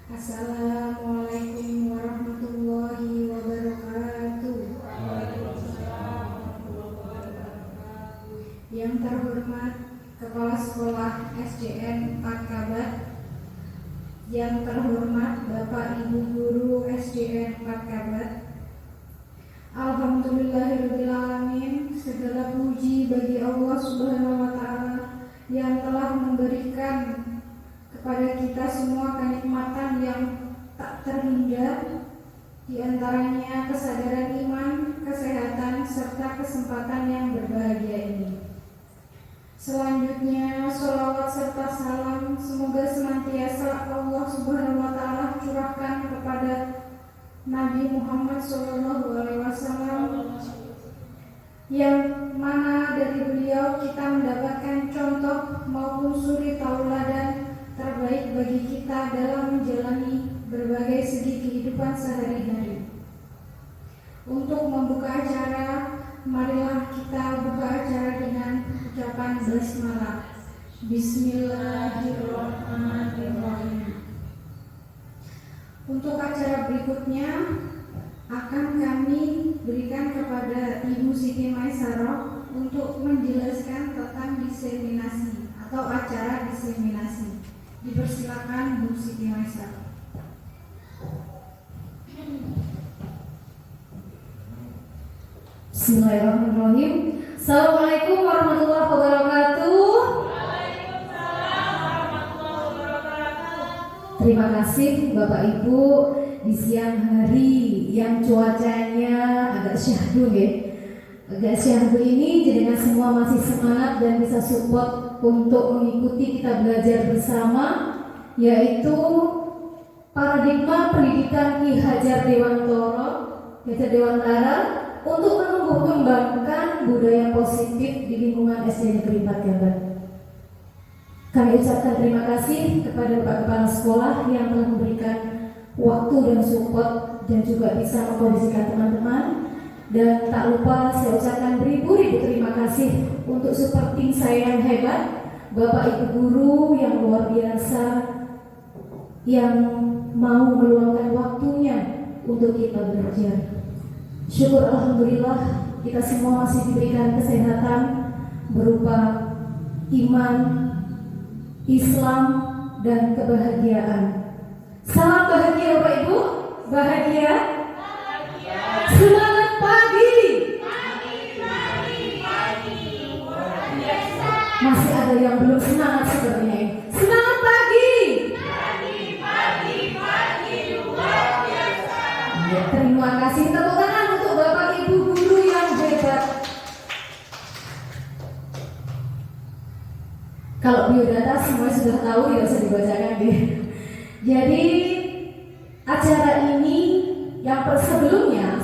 Assalamualaikum warahmatullahi wabarakatuh. Yang terhormat Kepala Sekolah SDN 4 Kabat, yang terhormat Bapak Ibu Guru SDN 4 Kabat, alhamdulillahirrahmanirrahim. Segala puji bagi Allah Subhanahu wa Ta'ala yang telah memberikan kepada kita semua kenikmatan yang tak terhingga, di antaranya kesadaran iman, kesehatan, serta kesempatan yang berbahagia ini. Selanjutnya, sholawat serta salam semoga senantiasa Allah Subhanahu wa Ta'ala curahkan kepada Nabi Muhammad SAW, yang mana dari beliau kita mendapatkan contoh maupun suri tauladan terbaik bagi kita dalam menjalani berbagai segi kehidupan sehari-hari. Untuk membuka acara, marilah kita buka acara dengan ucapan basmalah. Bismillahirrahmanirrahim. Untuk acara berikutnya akan kami berikan kepada Ibu Siti Maisarah untuk menjelaskan tentang diseminasi atau acara diseminasi. Dipersilakan Bu Siti Maisarah. Bismillahirrahmanirrahim. Assalamualaikum warahmatullahi wabarakatuh. Terima kasih Bapak Ibu di siang hari yang cuacanya agak syahdu ya. Agak syahdu ini jadinya semua masih semangat dan bisa support untuk mengikuti kita belajar bersama, yaitu paradigma pendidikan Ki Hajar Dewantara untuk menumbuh kembangkan budaya positif di lingkungan SD Negeri 4 Kabat. Kami ucapkan terima kasih kepada Bapak Kepala Sekolah yang telah memberikan waktu dan support dan juga bisa mengkondisikan teman-teman. Dan tak lupa saya ucapkan beribu-ribu terima kasih untuk supporting saya yang hebat, Bapak Ibu Guru yang luar biasa, yang mau meluangkan waktunya untuk kita belajar. Syukur alhamdulillah kita semua masih diberikan kesehatan berupa iman, Islam, dan kebahagiaan. Salam bahagia Bapak Ibu, bahagia. Semangat pagi. Masih ada yang belum semangat sepertinya. Semangat pagi. Luar biasa. Ya, terima kasih. Tepuk tangan untuk Bapak Ibu Guru yang hebat. Kalau biodata semua sudah tahu, ya usah dibacakan deh. Jadi acara ini yang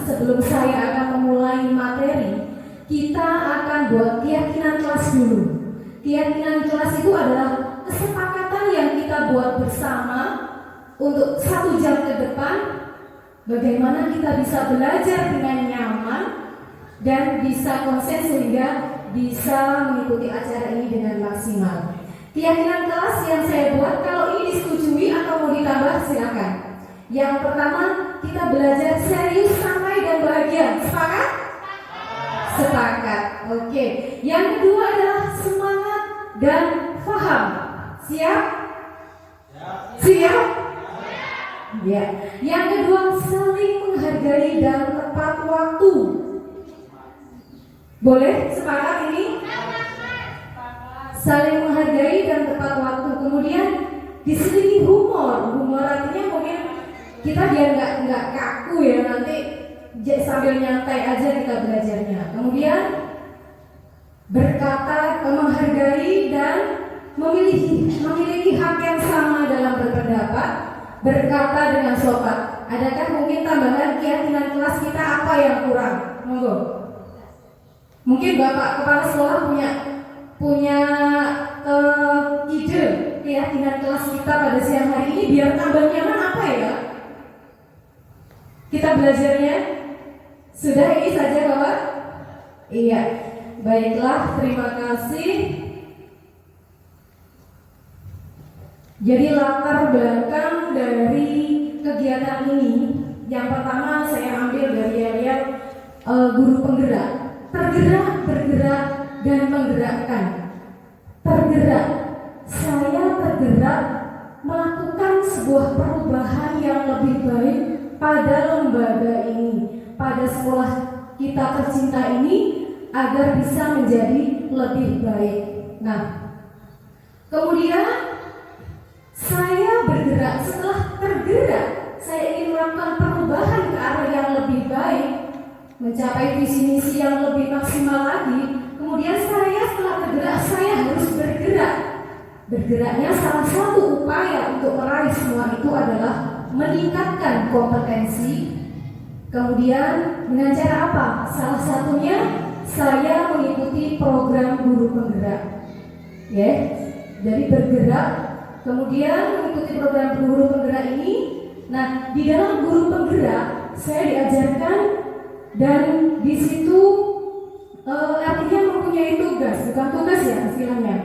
sebelum saya akan memulai materi, kita akan buat keyakinan kelas dulu. Keyakinan kelas itu adalah kesepakatan yang kita buat bersama untuk 1 jam ke depan, bagaimana kita bisa belajar dengan nyaman dan bisa konsen sehingga bisa mengikuti acara ini dengan maksimal. Keyakinan kelas yang saya buat, kalau ini disetujui atau mau ditambah silakan. Yang pertama, kita belajar serius, santai, dan bahagia. Sepakat? Sepakat. Oke. Yang kedua adalah semangat dan paham. Siap? Siap? Ya. Yang kedua, saling menghargai dan tepat waktu. Boleh? Sepakat ini? Saling menghargai dan tepat waktu. Kemudian diselingi humor. Humor artinya mungkin kita biar nggak kaku ya, nanti sambil nyantai aja kita belajarnya. Kemudian berkata, menghargai dan memiliki hak yang sama dalam berpendapat, berkata dengan sopan. Adakah mungkin tambahan keyakinan kelas kita apa yang kurang? Monggo. Mungkin Bapak Kepala Sekolah punya ide keyakinan kelas kita pada siang hari ini biar tambah nyaman apa ya? Kita belajarnya sudah ini saja Bapak? Iya. Baiklah, terima kasih. Jadi latar belakang dari sebuah perubahan yang lebih baik pada lembaga ini, pada sekolah kita tercinta ini, agar bisa menjadi lebih baik. Nah, kemudian saya bergerak, setelah tergerak, saya ingin melakukan perubahan ke arah yang lebih baik, mencapai visi misi yang lebih maksimal lagi. Kemudian saya setelah tergerak, saya harus bergerak. Bergeraknya salah satu upaya untuk meraih semua itu adalah meningkatkan kompetensi. Kemudian dengan cara apa? Salah satunya saya mengikuti program guru penggerak. Ya, jadi bergerak, kemudian mengikuti program guru penggerak ini. Nah, di dalam guru penggerak saya diajarkan, dan di situ artinya mempunyai tugas, bukan tugas ya istilahnya.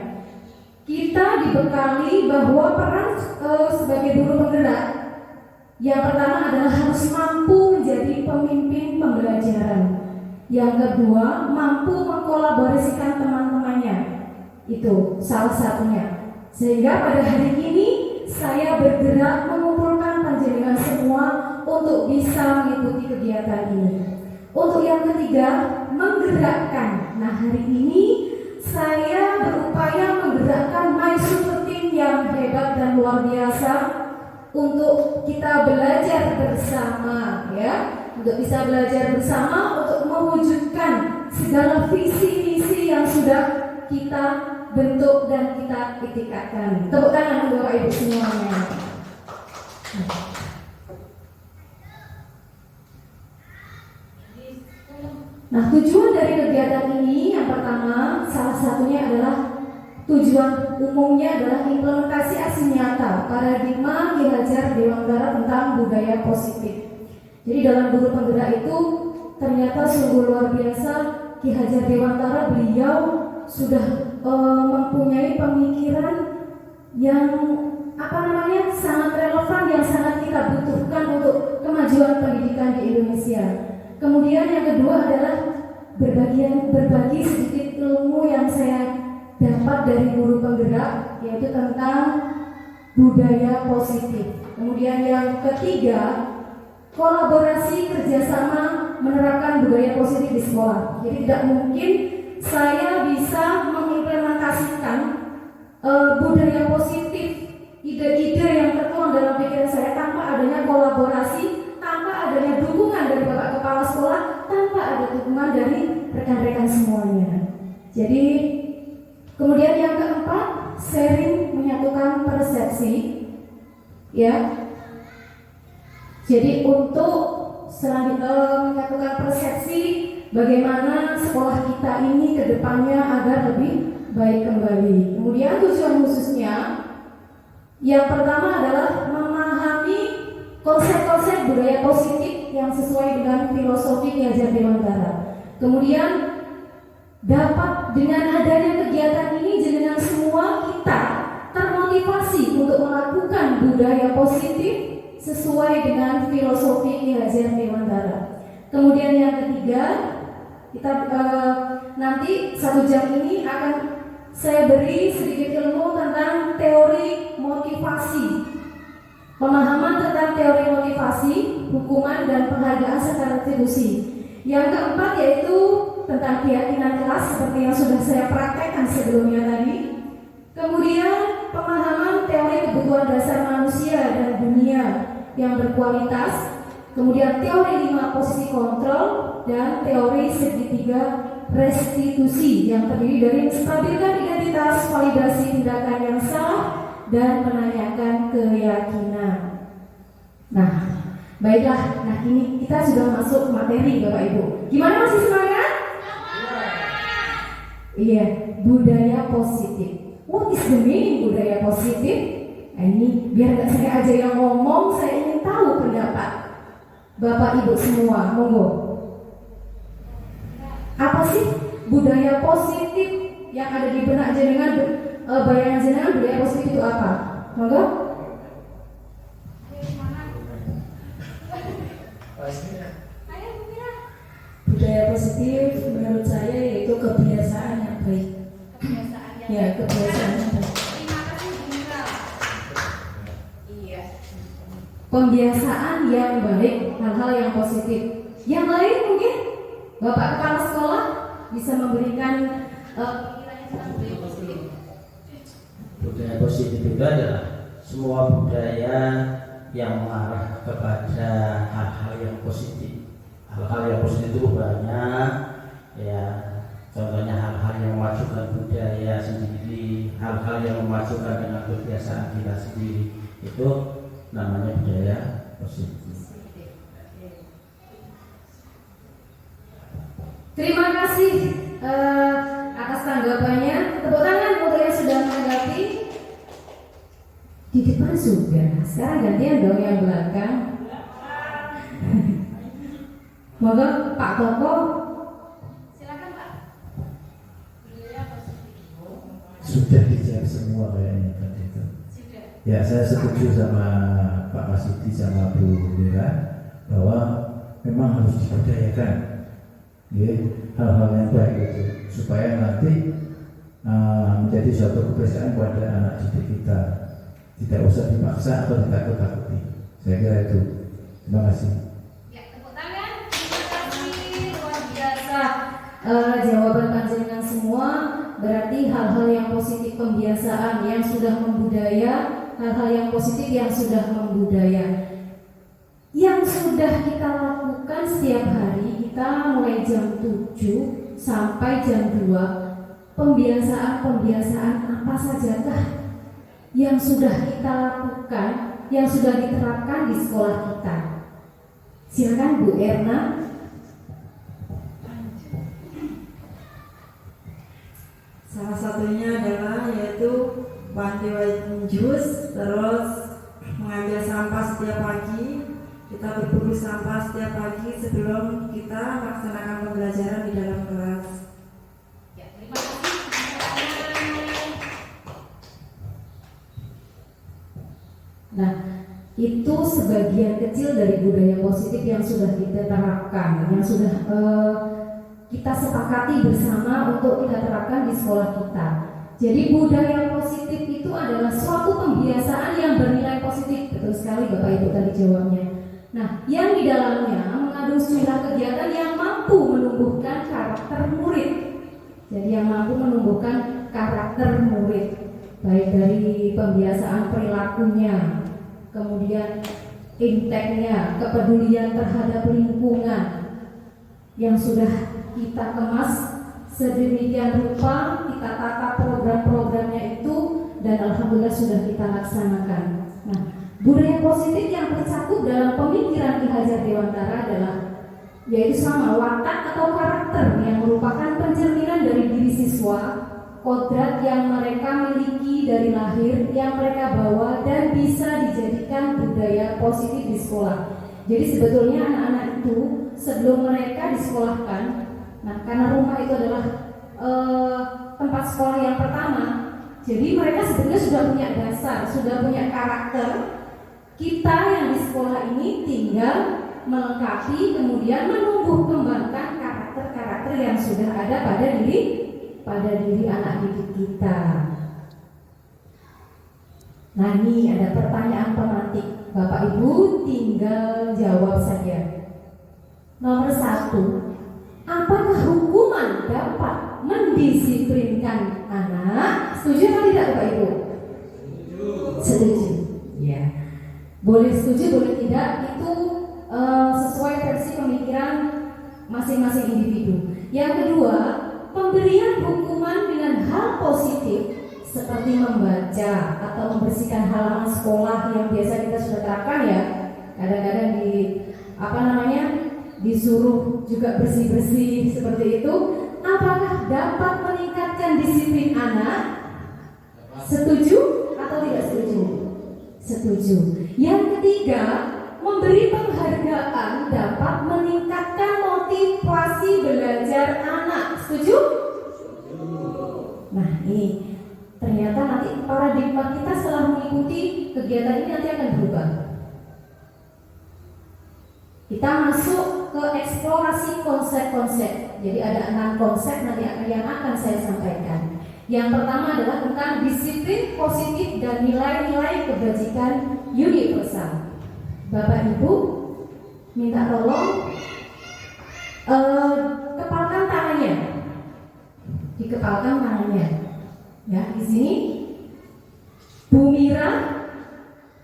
Kita dibekali bahwa peran sebagai guru penggerak yang pertama adalah harus mampu menjadi pemimpin pembelajaran. Yang kedua, mampu mengkolaborasikan teman-temannya. Itu salah satunya. Sehingga pada hari ini saya bergerak mengumpulkan panjenengan semua untuk bisa mengikuti kegiatan ini. Untuk yang ketiga, menggerakkan. Nah, hari ini saya berupaya menggerakkan My Super Team yang hebat dan luar biasa untuk kita belajar bersama, ya, untuk bisa belajar bersama untuk mewujudkan segala visi misi yang sudah kita bentuk dan kita itikadkan. Tepuk tangan untuk Bapak Ibu semuanya. Nah, tujuan dari kegiatan ini yang pertama, salah satunya adalah tujuan umumnya adalah implementasi aksi nyata paradigma Ki Hajar Dewantara tentang budaya positif. Jadi dalam guru penggerak itu ternyata sungguh luar biasa. Ki Hajar Dewantara, beliau sudah mempunyai pemikiran yang sangat relevan, yang sangat kita butuhkan untuk kemajuan pendidikan di Indonesia. Kemudian yang kedua adalah berbagi sedikit ilmu yang saya dapat dari guru penggerak, yaitu tentang budaya positif. Kemudian yang ketiga, kolaborasi kerjasama menerapkan budaya positif di sekolah. Jadi tidak mungkin saya bisa mengimplementasikan budaya positif, ide-ide yang tertuang dalam pikiran saya tanpa adanya kolaborasi, tanpa adanya dukungan dari Bapak Kepala Sekolah, tanpa ada dukungan dari rekan-rekan semuanya. Jadi kemudian yang keempat, sharing menyatukan persepsi, ya. Jadi untuk selanjutnya menyatukan persepsi bagaimana sekolah kita ini ke depannya agar lebih baik kembali. Kemudian tujuan khususnya yang pertama adalah memahami konsep-konsep budaya positif yang sesuai dengan filosofi Ki Hajar Dewantara. Kemudian dapat dengan adanya kegiatan ini jenengan semua kita termotivasi untuk melakukan budaya positif sesuai dengan filosofi Ki Hajar Dewantara. Kemudian yang ketiga, kita nanti 1 jam ini akan saya beri sedikit ilmu tentang teori motivasi, pemahaman tentang teori motivasi, hukuman dan penghargaan serta retribusi. Yang keempat yaitu tentang keyakinan kelas seperti yang sudah saya praktekkan sebelumnya tadi. Kemudian pemahaman teori kebutuhan dasar manusia dan dunia yang berkualitas. Kemudian teori 5 posisi kontrol dan teori segitiga restitusi yang terdiri dari menstabilkan identitas, validasi tindakan yang salah, dan menanyakan keyakinan. Nah, baiklah, nah ini kita sudah masuk materi Bapak Ibu. Gimana, masih semangat? Iya, budaya positif. What is the meaning budaya positif? Nah, ini biar gak saya aja yang ngomong, saya ingin tahu pendapat Bapak Ibu semua, monggo. Apa sih budaya positif yang ada di benak jenengan, bayangan jenengan budaya positif itu apa? Monggo. Budaya positif menurut saya yaitu kebiasaan yang baik. Kebiasaan yang baik. Terima kasih Bunda. Iya. pembiasaan yang baik, hal-hal yang positif. Yang lain mungkin Bapak Kepala Sekolah bisa memberikan pikirannya tentang budaya positif. Budaya positif itu adalah semua budaya yang mengarah kepada hal-hal yang positif. Hal-hal yang positif itu banyak, ya. Contohnya hal-hal yang memajukan budaya sendiri, hal-hal yang memajukan dengan kebiasaan kita sendiri, itu namanya budaya positif. Terima kasih atas tanggapannya. Tepuk tangan untuk yang sudah menanggapi. Di depan sudah. Sekarang gantian dong yang belakang. Moga Pak Koko. Silakan Pak. Sudah dijawab semua kayaknya tadi itu. Ya, saya setuju sama Pak Masuki sama Bu Mira bahwa memang harus dibudayakan, ya, hal-hal yang baik itu supaya nanti menjadi suatu kebiasaan pada anak didik kita. Tidak usah dipaksa atau ditakut-takuti. Saya kira itu. Terima kasih. Ya, tepuk tangan. Terima kasih luar biasa. Jawaban panjenengan semua berarti hal-hal yang positif, pembiasaan yang sudah membudaya, hal-hal yang positif yang sudah membudaya, yang sudah kita lakukan setiap hari. Kita mulai jam 7 sampai jam 2. Pembiasaan-pembiasaan apa sajakah yang sudah kita lakukan, yang sudah diterapkan di sekolah kita? Silakan Bu Erna. Salah satunya adalah yaitu wanti-wanti jus, terus mengambil sampah setiap pagi. Kita berburu sampah setiap pagi sebelum kita melaksanakan pembelajaran di dalam kelas. Ya, terima kasih. Nah, itu sebagian kecil dari budaya positif yang sudah kita terapkan, yang sudah kita sepakati bersama untuk kita terapkan di sekolah kita. Jadi budaya positif itu adalah suatu pembiasaan yang bernilai positif. Betul sekali Bapak Ibu tadi jawabnya. Nah, yang di dalamnya mengandung sejumlah kegiatan yang mampu menumbuhkan karakter murid. Jadi yang mampu menumbuhkan karakter murid, baik dari pembiasaan perilakunya, kemudian inteknya, kepedulian terhadap lingkungan yang sudah kita kemas sedemikian rupa, kita tata program-programnya itu, dan alhamdulillah sudah kita laksanakan. Nah, budaya positif yang tercakup dalam pemikiran Ki Hajar Dewantara adalah yaitu sama watak atau karakter yang merupakan pencerminan dari diri siswa, kodrat yang mereka miliki dari lahir, yang mereka bawa dan bisa dijadikan budaya positif di sekolah. Jadi sebetulnya anak-anak itu sebelum mereka disekolahkan, nah karena rumah itu adalah tempat sekolah yang pertama, jadi mereka sebetulnya sudah punya dasar, sudah punya karakter. Kita yang di sekolah ini tinggal melengkapi, kemudian menumbuh kembangkan karakter-karakter yang sudah ada pada diri anak didik kita. Nah, ini ada pertanyaan pemantik. Bapak Ibu tinggal jawab saja. Nomor 1, apakah hukuman dapat mendisiplinkan anak? Setuju atau tidak Bapak Ibu? Setuju. Ya. Boleh setuju, boleh tidak, itu sesuai versi pemikiran masing-masing individu. Yang kedua, pemberian hukuman dengan hal positif seperti membaca atau membersihkan halaman sekolah yang biasa kita sudah terapkan ya. Kadang-kadang disuruh juga bersih-bersih seperti itu. Apakah dapat meningkatkan disiplin anak? Setuju atau tidak setuju? Setuju. Yang ketiga, memberi penghargaan dapat meningkatkan motivasi belajar anak. Setuju? Nah, ini ternyata nanti paradigma kita setelah mengikuti kegiatan ini nanti akan berubah. Kita masuk ke eksplorasi konsep-konsep. Jadi ada 6 konsep nanti yang akan saya sampaikan. Yang pertama adalah tentang disiplin positif dan nilai-nilai kebajikan universal. Bapak Ibu minta tolong kepalkan tangannya, dikepalkan tangannya. Ya, di sini Bu Mira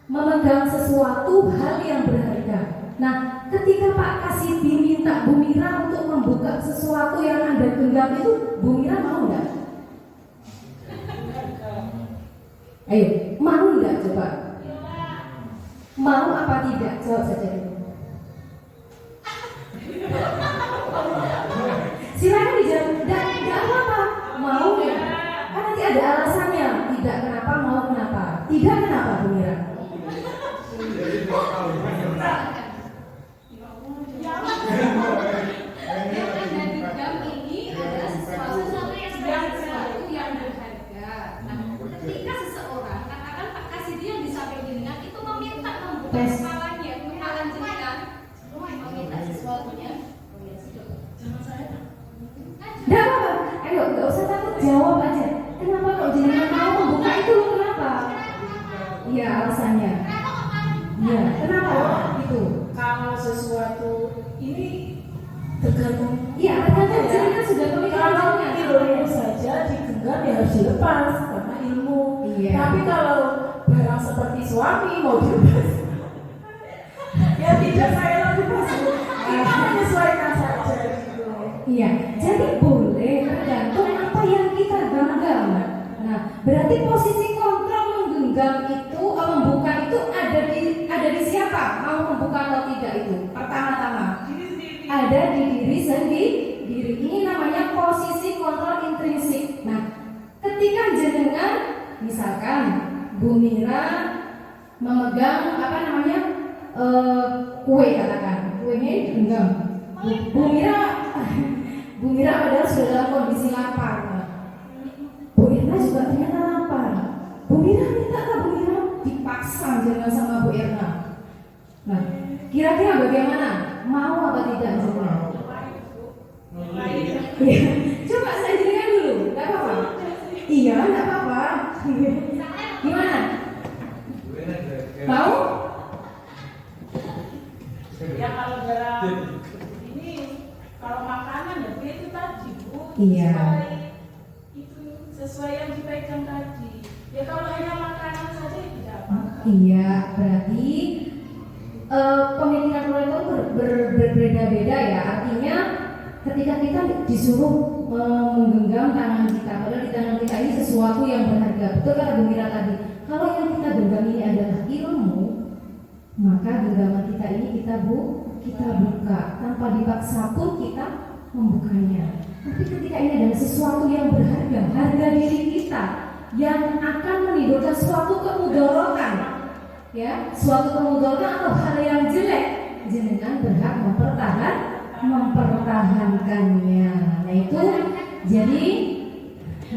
memegang sesuatu hal yang berharga. Nah, ketika Pak Kasidi minta Bu Mira untuk membuka sesuatu yang Anda genggam itu, Bu Mira mau nggak? Ayo, mau nggak coba? Mau apa tidak? Jawab saja dulu. Silakan dijawab. Tidak apa-apa. Mau nggak? Kan nanti ada alasannya. Tidak kenapa, mau kenapa? Tidak kenapa, Bu Mira? Ini adalah sesuatu yang berharga. Nah, ketika seseorang, katakan Pak Kasidi yang disampaikan dengan itu meminta membuka kepalanya, kepala jenengan, meminta sesuatunya. Tidak apa-apa. Ayo, nggak usah takut, jawab aja. Kenapa kok jenengan mau membuka itu? Kenapa? Iya, alasannya. Iya, kenapa? Itu. Kalau sesuatu ini tergantung. Iya, ternyata jenengan sudah pemikiran Kalau jenengan. ilmu saja digenggam ya harus dilepas karena ilmu. Iya. Tapi kalau barang seperti suami mau dilepas, ya tidak saya lepas. Kita menyesuaikan saja gitu. Iya, jadi boleh tergantung apa yang kita genggam. Nah, berarti posisi kontrol menggenggam itu, membuka itu ada di siapa? Mau membuka atau tidak itu? Pertama-tama ada di diri sendiri. Ini namanya posisi kontrol intrinsik. Nah, ketika jenengan, misalkan Bu Mira memegang kue, katakan kuenya digenggam. Bu Mira padahal sudah dalam kondisi lapar. Bu Irna juga ternyata lapar. Bu Mira minta ke Bu Mira, dipaksa jangan sama Bu Irna. Nah, kira-kira bagaimana? Mau apa tidak jenengan? Iya. Coba saya jenengan dulu, nggak apa-apa. Iya, nggak apa-apa. Gimana? Mau? Ya kalau barang ini kalau makanan ya itu tadi Bu. Iya. Sesuai yang dipegang tadi. Ya kalau hanya makanan saja tidak apa-apa. Iya, berarti pemikiran mereka berbeda-beda ya. Artinya ketika kita disuruh menggenggam tangan kita, padahal di tangan kita ini sesuatu yang berharga. Betul kata Bu Mira tadi. Kalau yang kita genggam ini adalah ilmu, maka genggaman kita ini kita buka tanpa dipaksa pun kita membukanya. Tapi ketika ini adalah sesuatu yang berharga, harga diri kita yang akan menimbulkan suatu kemudorotan, ya, suatu kemudorotan atau hal yang jelek, jenengan berhak mempertahankannya. Nah itu jadi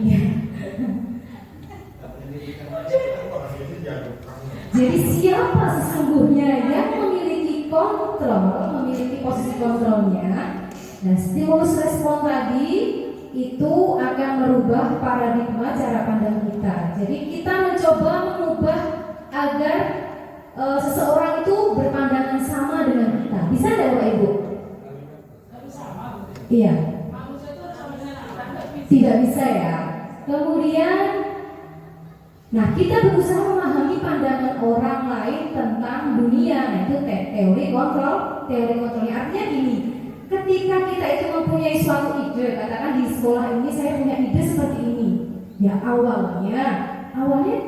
ya. Jadi siapa sesungguhnya yang memiliki kontrol, memiliki posisi kontrolnya? Nah, stimulus respon tadi itu akan merubah paradigma cara pandang kita. Jadi kita mencoba mengubah agar seseorang itu berpandangan sama dengan kita. Bisa tidak Bapak Ibu? Iya. Tidak bisa ya. Kemudian, nah kita berusaha memahami pandangan orang lain tentang dunia. Nah itu teori kontrol. Teori kontrolnya artinya gini. Ketika kita itu mempunyai suatu ide, katakan di sekolah ini saya punya ide seperti ini. Ya awalnya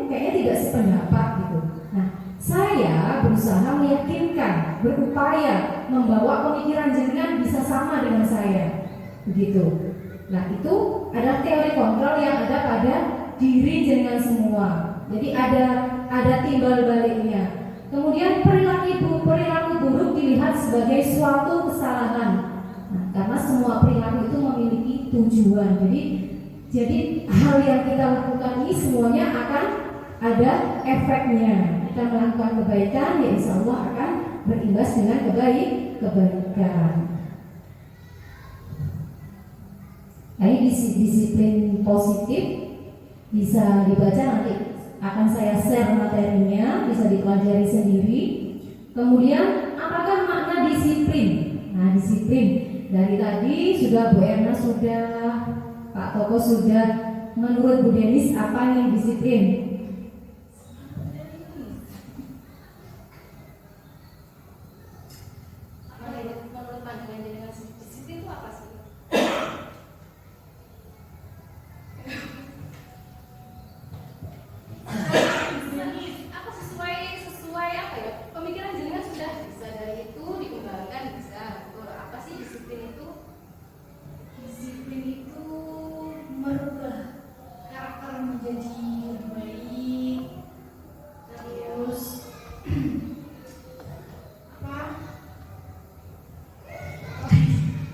kayaknya tidak sependapat gitu. Nah saya berusaha meyakinkan, berupaya membawa pemikiran jenengan bisa sama dengan saya, begitu. Nah itu adalah teori kontrol yang ada pada diri jenengan semua. Jadi ada timbal baliknya. Kemudian perilaku buruk dilihat sebagai suatu kesalahan. Nah, karena semua perilaku itu memiliki tujuan. Jadi hal yang kita lakukan ini semuanya akan ada efeknya. Kita melakukan kebaikan, ya insya Allah akan berimbas dengan kebaikan. Nah, ini disiplin positif bisa dibaca nanti. Akan saya share materinya, bisa dipelajari sendiri. Kemudian apakah makna disiplin? Nah, disiplin dari tadi sudah Bu Erna, sudah Pak Toko sudah. Menurut Bu Denis apa nih disiplin? Menurut pandangan jenengan disiplin itu apa sih? Apa sesuai apa ya? Pemikiran jenengan sudah bisa dari itu dikembangkan bisa. Apa sih disiplin itu? Disiplin itu merubah karakter menjadi lebih baik, terus apa?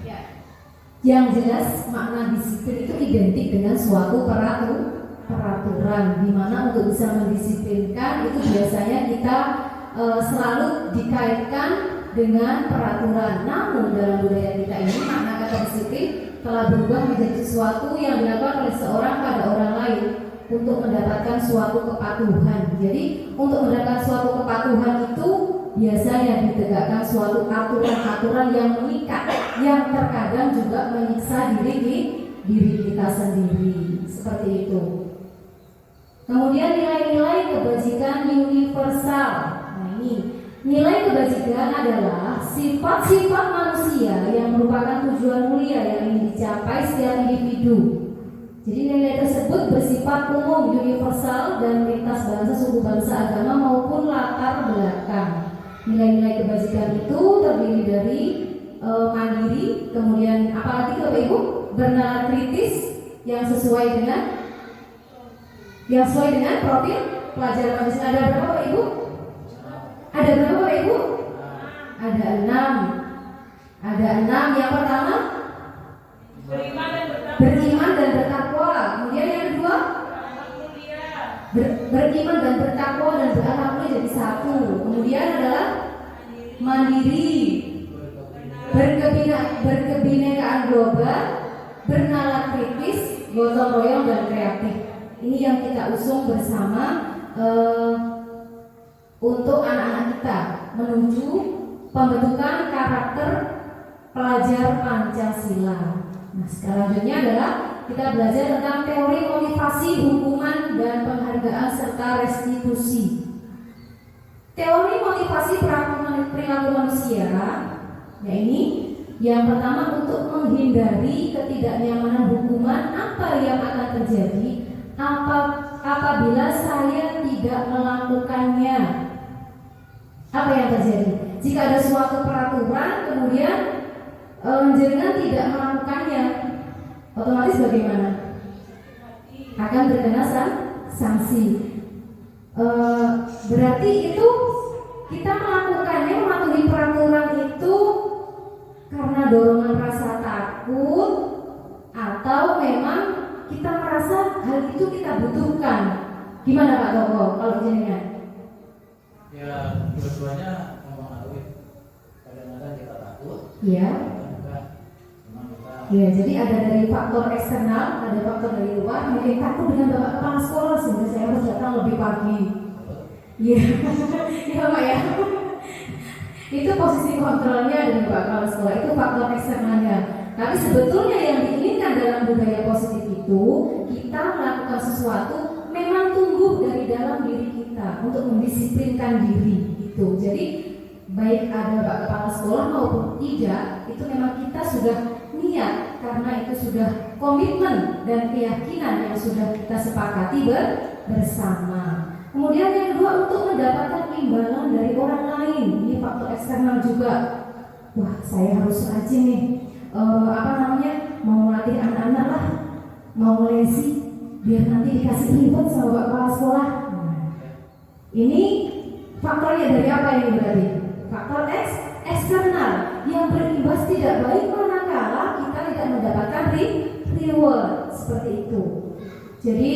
Ya. Yang jelas makna disiplin itu identik dengan suatu peraturan, di mana untuk bisa mendisiplinkan itu biasanya kita selalu dikaitkan dengan peraturan. Namun dalam budaya kita ini makna kata disiplin telah berubah menjadi sesuatu yang dilakukan oleh seorang pada orang lain untuk mendapatkan suatu kepatuhan. Jadi untuk mendapatkan suatu kepatuhan itu biasanya ditegakkan suatu aturan-aturan yang mengikat, yang terkadang juga menyiksa diri kita sendiri, seperti itu. Kemudian nilai-nilai kebajikan universal. Nah, ini nilai kebajikan adalah sifat-sifat manusia yang merupakan tujuan mulia yang ingin dicapai setiap individu. Jadi nilai tersebut bersifat umum, universal dan lintas bangsa, suku bangsa, agama maupun latar belakang. Nilai-nilai kebajikan itu terdiri dari mandiri, kemudian apalagi Bapak Ibu, bernalar kritis yang sesuai dengan profil pelajar manusia. Ada berapa Bapak Ibu? Ada berapa Bapak Ibu? Ada 6. Ada 6. Yang pertama beriman dan bertakwa. Kemudian yang kedua beriman dan bertakwa dan berakhlak mulia jadi satu. Kemudian adalah mandiri, berkebinekaan global, bernalar kritis, gotong royong dan kreatif. Ini yang kita usung bersama untuk anak-anak kita menuju pembentukan karakter pelajar Pancasila. Nah, selanjutnya adalah kita belajar tentang teori motivasi, hukuman, dan penghargaan serta restitusi. Teori motivasi perilaku manusia, ya ini yang pertama untuk menghindari ketidaknyamanan hukuman. Apa yang akan terjadi apabila saya tidak melakukannya? Apa yang terjadi? Jika ada suatu peraturan kemudian jenengan tidak melakukannya, otomatis bagaimana? Akan terkena sanksi. Berarti itu kita melakukannya, mematuhi peraturan itu karena dorongan rasa takut atau memang kita merasa hal itu kita butuhkan. Gimana Pak Toko kalau jenengan? Ya, dua-duanya mempengaruhi. Kadang-kadang kita takut. Iya. Ya, jadi ada dari faktor eksternal, ada faktor dari luar. Mungkin takut dengan Bapak Kepala Sekolah sehingga saya harus datang lebih pagi. Iya, iya Pak ya. Itu posisi kontrolnya dari Bapak Kepala Sekolah, itu faktor eksternalnya. Tapi sebetulnya yang diinginkan dalam budaya positif itu kita melakukan sesuatu memang tumbuh dari dalam diri kita untuk mendisiplinkan diri itu. Jadi baik ada Bapak Kepala Sekolah maupun tidak, itu memang kita sudah niat karena itu sudah komitmen dan keyakinan yang sudah kita sepakati bersama. Kemudian yang kedua untuk mendapatkan imbalan dari orang lain. Ini faktor eksternal juga. Wah, saya harus rajin nih. Mau melatih anak-anak lah, mau lesi biar nanti dikasih reward sama Bapak Kepala Sekolah. Ini faktornya dari apa ini berarti? Faktor eksternal yang berimbas tidak baik manakala kita tidak mendapatkan reward seperti itu. Jadi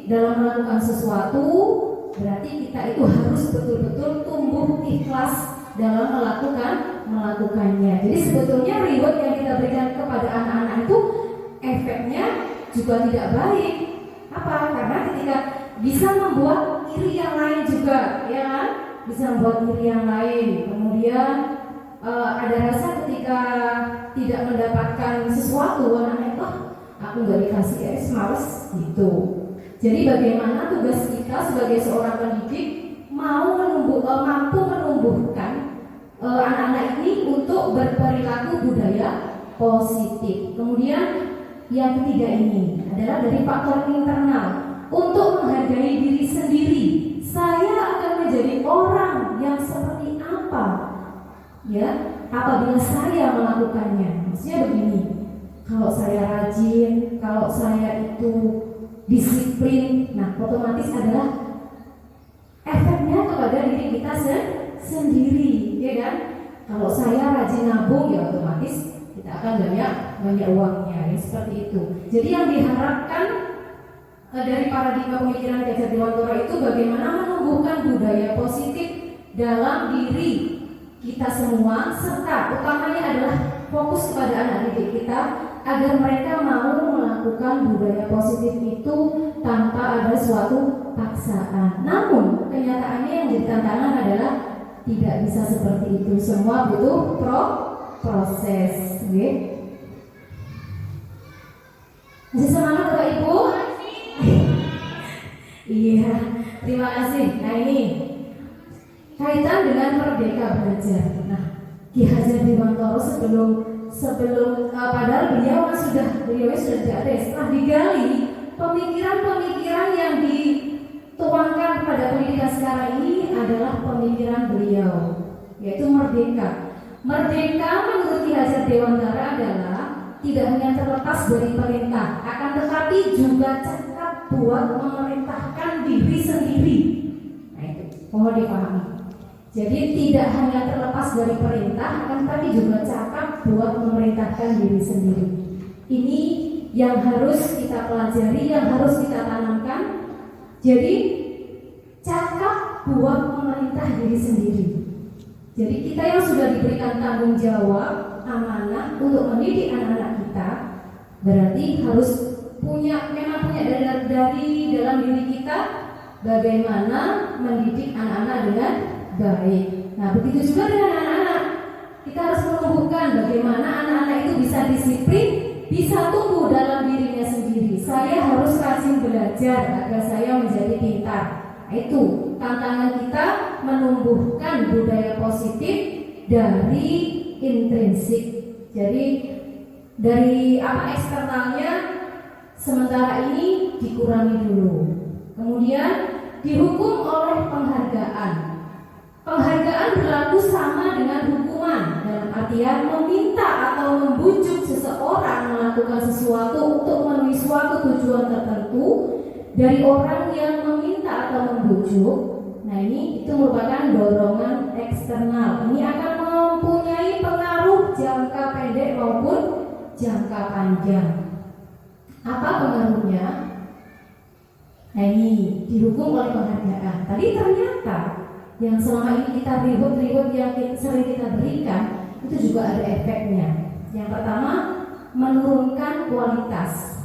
dalam melakukan sesuatu berarti kita itu harus betul-betul tumbuh ikhlas dalam melakukannya. Jadi sebetulnya reward yang kita berikan kepada anak-anak itu efeknya juga tidak baik. Apa? Karena ketika bisa membuat iri yang lain juga, ya kan? bisa membuat iri yang lain. Kemudian ada rasa ketika tidak mendapatkan sesuatu, anak-anak aku nggak dikasih males gitu. Jadi bagaimana tugas kita sebagai seorang pendidik mampu menumbuhkan anak-anak ini untuk berperilaku budaya positif. Kemudian yang ketiga ini adalah dari faktor internal, untuk menghargai diri sendiri. Saya akan menjadi orang yang seperti apa, ya, apabila saya melakukannya. Maksudnya begini, kalau saya rajin, kalau saya itu disiplin, nah otomatis adalah efeknya kepada diri kita sendiri, ya kan? Kalau saya rajin nabung, ya otomatis kita akan banyak uangnya, ya, seperti itu. Jadi yang diharapkan dari paradigma pemikiran Ki Hajar Dewantara itu bagaimana menumbuhkan budaya positif dalam diri kita semua, serta utamanya adalah fokus kepada anak didik kita agar mereka mau melakukan budaya positif itu tanpa ada suatu paksaan. Namun kenyataannya yang jadi tantangan adalah tidak bisa seperti itu. Semua butuh proses. Okay? Masih semangat Bapak Ibu? Iya, terima kasih. Nah ini kaitan dengan merdeka belajar. Nah, Ki Hajar Dewantara sebelum padahal beliau sudah tidak ada. Setelah digali pemikiran-pemikiran yang dituangkan pada pendidikan sekarang ini adalah pemikiran beliau, yaitu merdeka. Merdeka menurut Ki Hajar Dewantara adalah tidak hanya terlepas dari perintah, akan tetapi juga cakap buat memerintahkan diri sendiri. Nah itu mohon dipahami. Jadi tidak hanya terlepas dari perintah, akan tetapi juga cakap buat memerintahkan diri sendiri. Ini yang harus kita pelajari, yang harus kita tanamkan. Jadi cakap buat memerintah diri sendiri. Jadi kita yang sudah diberikan tanggung jawab, amanah untuk mendidik anak-anak kita, berarti harus memang punya dari dalam diri kita bagaimana mendidik anak-anak dengan baik. Nah begitu juga dengan anak-anak, kita harus menumbuhkan bagaimana anak-anak itu bisa disiplin, bisa tumbuh dalam dirinya sendiri. Saya harus rajin belajar agar saya menjadi pintar. Nah, itu tantangan kita, menumbuhkan budaya positif dari intrinsik. Jadi dari eksternalnya sementara ini dikurangi dulu. Kemudian dihukum oleh penghargaan. Penghargaan berlaku sama dengan hukuman, dalam artian meminta atau membujuk seseorang melakukan sesuatu untuk memenuhi suatu tujuan tertentu dari orang yang meminta atau membujuk. Nah ini itu merupakan dorongan eksternal. Ini akan mempunyai pengaruh jangka pendek maupun jangka panjang. Apa pengaruhnya? Nah ini dihukum oleh penghargaan. Tadi ternyata yang selama ini kita ribut-ribut yang sering kita berikan itu juga ada efeknya. Yang pertama, menurunkan kualitas,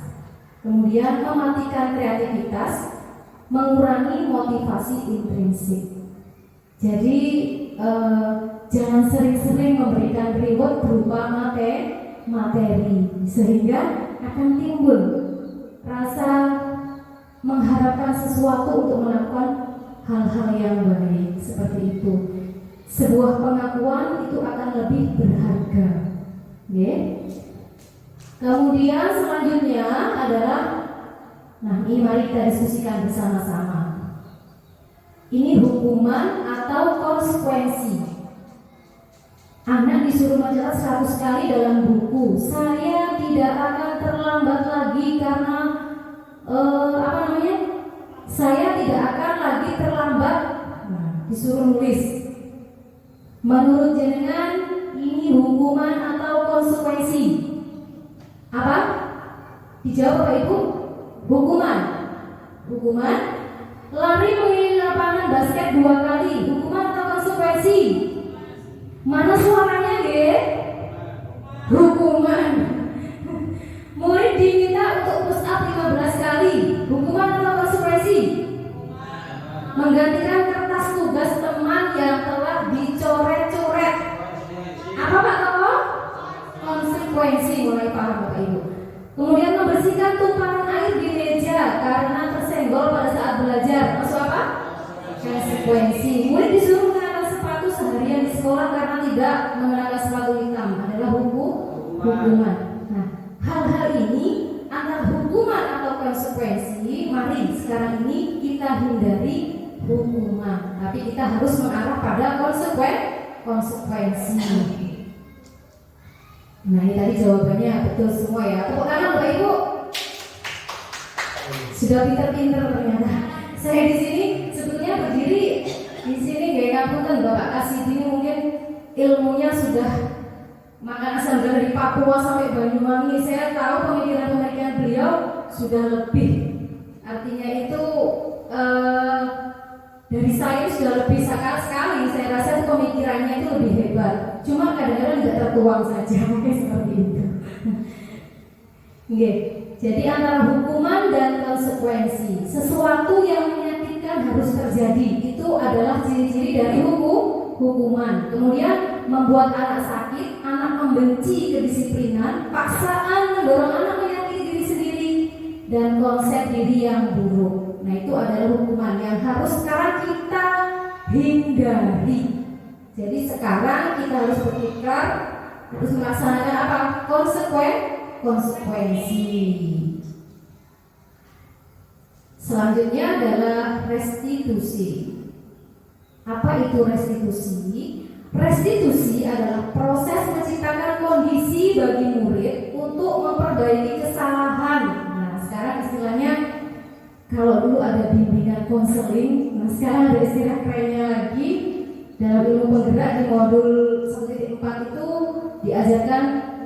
kemudian mematikan kreativitas, mengurangi motivasi intrinsik. Jadi jangan sering-sering memberikan reward berupa materi, sehingga akan timbul rasa mengharapkan sesuatu untuk melakukan hal-hal yang baik. Seperti itu, sebuah pengakuan itu akan lebih berharga. Kemudian selanjutnya adalah, nah ini mari kita diskusikan bersama-sama. Ini hukuman atau konsekuensi. Anak disuruh mencatat 100 kali dalam buku. Saya tidak akan terlambat lagi karena saya tidak akan lagi terlambat. Nah, disuruh nulis. Menurut jenengan ini hukuman atau konsekuensi? Apa? Dijawab Bapak Ibu. Hukuman. Lari mengelilingi lapangan basket 2 kali, hukuman atau konsekuensi? Mana suaranya, Ge? Hukuman. Murid diminta untuk push up 15 kali, hukuman atau konsekuensi? Menggantikan kertas tugas teman konsekuensi, mulai paham Bapak Ibu. Kemudian membersihkan tumpahan air di meja karena tersenggol pada saat belajar, masuk apa? Konsekuensi. Murid disuruh mengenakan sepatu seharian di sekolah karena tidak mengenakan sepatu hitam, adalah hukuman. Nah, hal-hal ini antara hukuman atau konsekuensi, mari sekarang ini kita hindari hukuman, tapi kita harus mengarah pada konsekuensi. Nah, ini tadi jawabannya betul semua ya. Tepuk tangan Bapak Ibu. Sudah pinter-pinter ternyata. Saya di sini sebetulnya berdiri di sini gak ngapunten Bapak kasih ini mungkin ilmunya sudah makan asam dari Papua sampai Banyuwangi. Saya tahu pemikiran-pemikiran beliau sudah lebih. Artinya itu dari saya sudah lebih sekali. Saya rasa itu pemikirannya itu lebih hebat. Cuma kadang-kadang tidak tertuang saja, mungkin seperti itu. Oke. Jadi antara hukuman dan konsekuensi, sesuatu yang menyakitkan harus terjadi, itu adalah ciri-ciri dari hukuman. Kemudian membuat anak sakit, anak membenci kedisiplinan, paksaan mendorong anak menyakiti diri sendiri, dan konsep diri yang buruk. Nah, itu adalah hukuman yang harus sekarang kita hindari. Jadi sekarang kita harus berpikir, harus melaksanakan apa? Konsekuensi. Selanjutnya adalah restitusi. Apa itu restitusi? Restitusi adalah proses menciptakan kondisi bagi murid untuk memperbaiki kesalahan. Nah, sekarang istilahnya kalau dulu ada bimbingan konseling, nah sekarang ada istilah kerennya lagi dalam ilmu penggerak di modul 1.4 itu diajarkan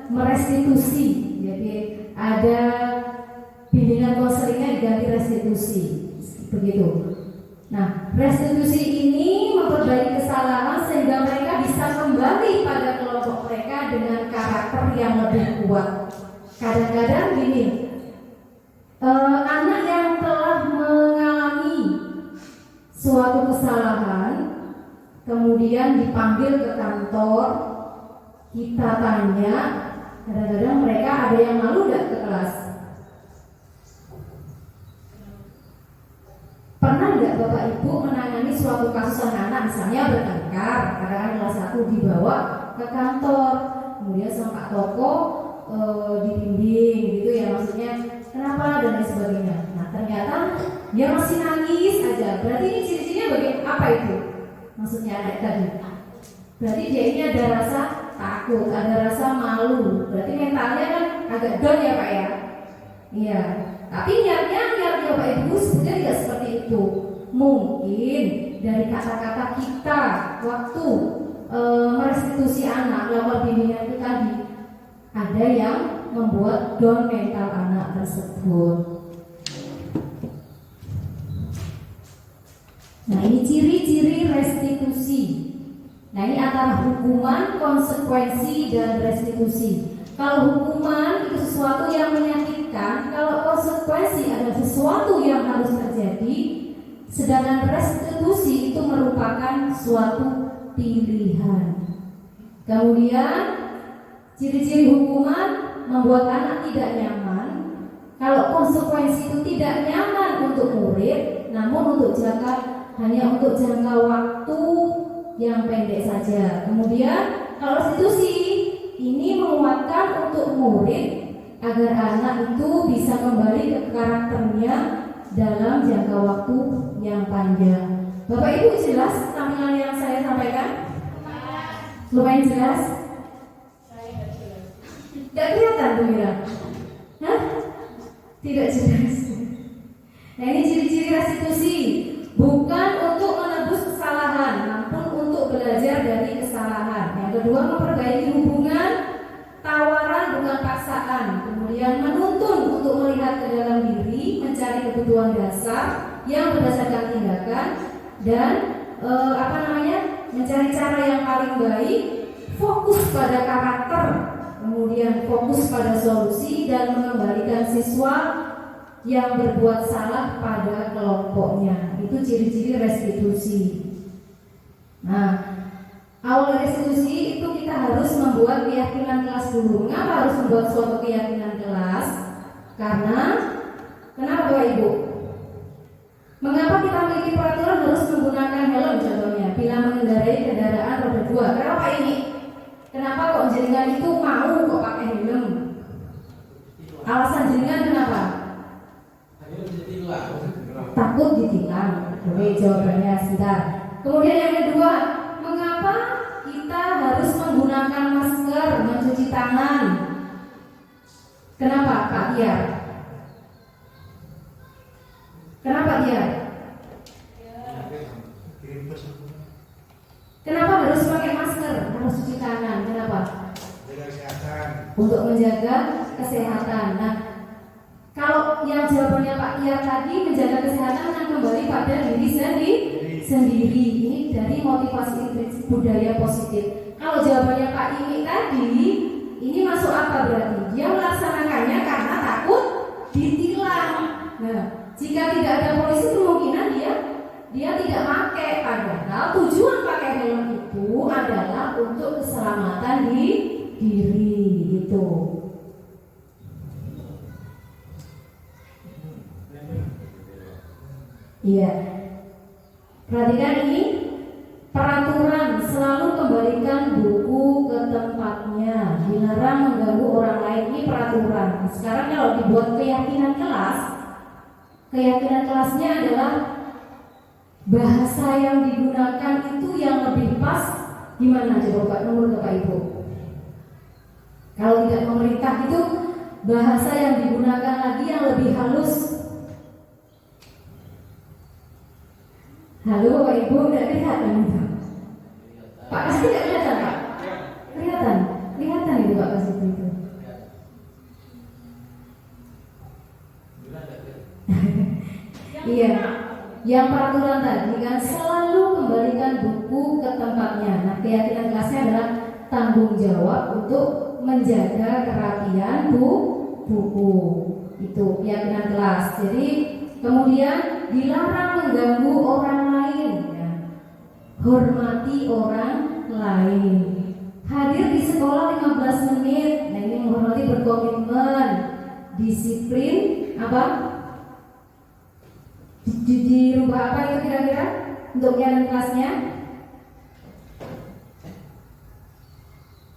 merestitusi. Jadi ada bimbingan konselingnya diganti restitusi, begitu. Nah, restitusi ini memperbaiki kesalahan sehingga mereka bisa kembali pada kelompok mereka dengan karakter yang lebih kuat. Kadang-kadang gini, anak yang telah mengalami suatu kesalahan kemudian dipanggil ke kantor, kita tanya, kadang-kadang mereka ada yang malu gak ke kelas? Pernah gak Bapak Ibu menangani suatu kasus anak misalnya bertengkar, kadang-kadang kelas 1 dibawa ke kantor, kemudian sama Pak Toko dibimbing gitu ya, maksudnya kenapa dan lain sebagainya. Nah, ternyata dia masih nangis aja. Berarti ini ciri-cirinya bagaimana? Apa itu? Maksudnya anak tadi. Berarti dia ini ada rasa takut, ada rasa malu. Berarti mentalnya kan agak down ya Pak ya. Iya. Tapi niatnya Bapak Ibu sebenarnya tidak seperti itu. Mungkin dari kata-kata kita waktu merestitusi anak lewat bimbingan itu tadi, ada yang membuat down mental anak tersebut. Nah, ini ciri-ciri restitusi. Nah, ini antara hukuman, konsekuensi, dan restitusi. Kalau hukuman itu sesuatu yang menyakitkan, kalau konsekuensi adalah sesuatu yang harus terjadi, sedangkan restitusi itu merupakan suatu pilihan. Kemudian ciri-ciri hukuman membuat anak tidak nyaman. Kalau konsekuensi itu tidak nyaman untuk murid, namun hanya untuk jangka waktu yang pendek saja. Kemudian kalau restitusi ini menguatkan untuk murid agar anak itu bisa kembali ke karakternya dalam jangka waktu yang panjang. Bapak Ibu jelas tampilan yang saya sampaikan? Lumayan jelas? Tidak kelihatan tuh Mira? Hah? Tidak jelas. Nah, ini ciri-ciri restitusi. Bukan untuk menebus kesalahan, namun untuk belajar dari kesalahan. Yang kedua, memperbaiki hubungan, tawaran bukan paksaan. Kemudian menuntun untuk melihat ke dalam diri, mencari kebutuhan dasar yang berdasarkan tindakan, dan mencari cara yang paling baik, fokus pada karakter, kemudian fokus pada solusi, dan mengembalikan siswa yang berbuat salah pada kelompoknya. Itu ciri-ciri restitusi. Nah, awal restitusi itu kita harus membuat keyakinan kelas dulu. Mengapa harus membuat suatu keyakinan kelas? Karena kenapa Bapak Ibu? Mengapa kita memiliki peraturan harus menggunakan helm contohnya bila mengendarai kendaraan roda 2? Kenapa ini? Kenapa kok jenengan itu mau kok pakai helm? Alasan jenengan kenapa? Takut ditilang. Oke, jawabannya sebentar. Kemudian yang kedua, mengapa kita harus menggunakan masker, mencuci tangan? Kenapa Pak Tiar? Kenapa Tiar? Kenapa harus pakai masker, harus cuci tangan? Kenapa? Untuk menjaga kesehatan. Nah, kalau yang jawabannya Pak Tiar tadi menjaga kesehatan akan kembali pada diri sendiri. Ini dari motivasi intrinsik budaya positif. Kalau jawabannya Pak Imi tadi, ini masuk apa berarti? Dia melaksanakannya karena takut ditilang. Nah, jika tidak ada polisi kemungkinan dia tidak pakai. Padahal tujuan pakai helm itu adalah untuk keselamatan di diri gitu. Iya. Perhatikan ini, peraturan selalu kembalikan buku ke tempatnya, dilarang mengganggu orang lain. Ini peraturan. Sekarang kalau dibuat keyakinan kelasnya adalah bahasa yang digunakan itu yang lebih pas. Gimana coba Pak, nomor Bapak Ibu? Kalau tidak pemerintah itu bahasa yang digunakan lagi yang lebih halus. Halo Bapak Ibu, tidak kelihatan itu? Pak Kasih tidak kelihatan Pak? Kelihatan itu Pak Kasih itu. Iya, yang peraturan tadi kan selalu kembalikan buku ke tempatnya. Nah, keyakinan kelasnya adalah tanggung jawab untuk menjaga kerapian buku. Itu keyakinan kelas. Jadi kemudian dilarang mengganggu orang lain, ya. Hormati orang lain. Hadir di sekolah 15 menit. Nah, ini menghormati, berkomitmen, disiplin, apa? Dirubah apa itu kira-kira untuk keyakinan kelasnya?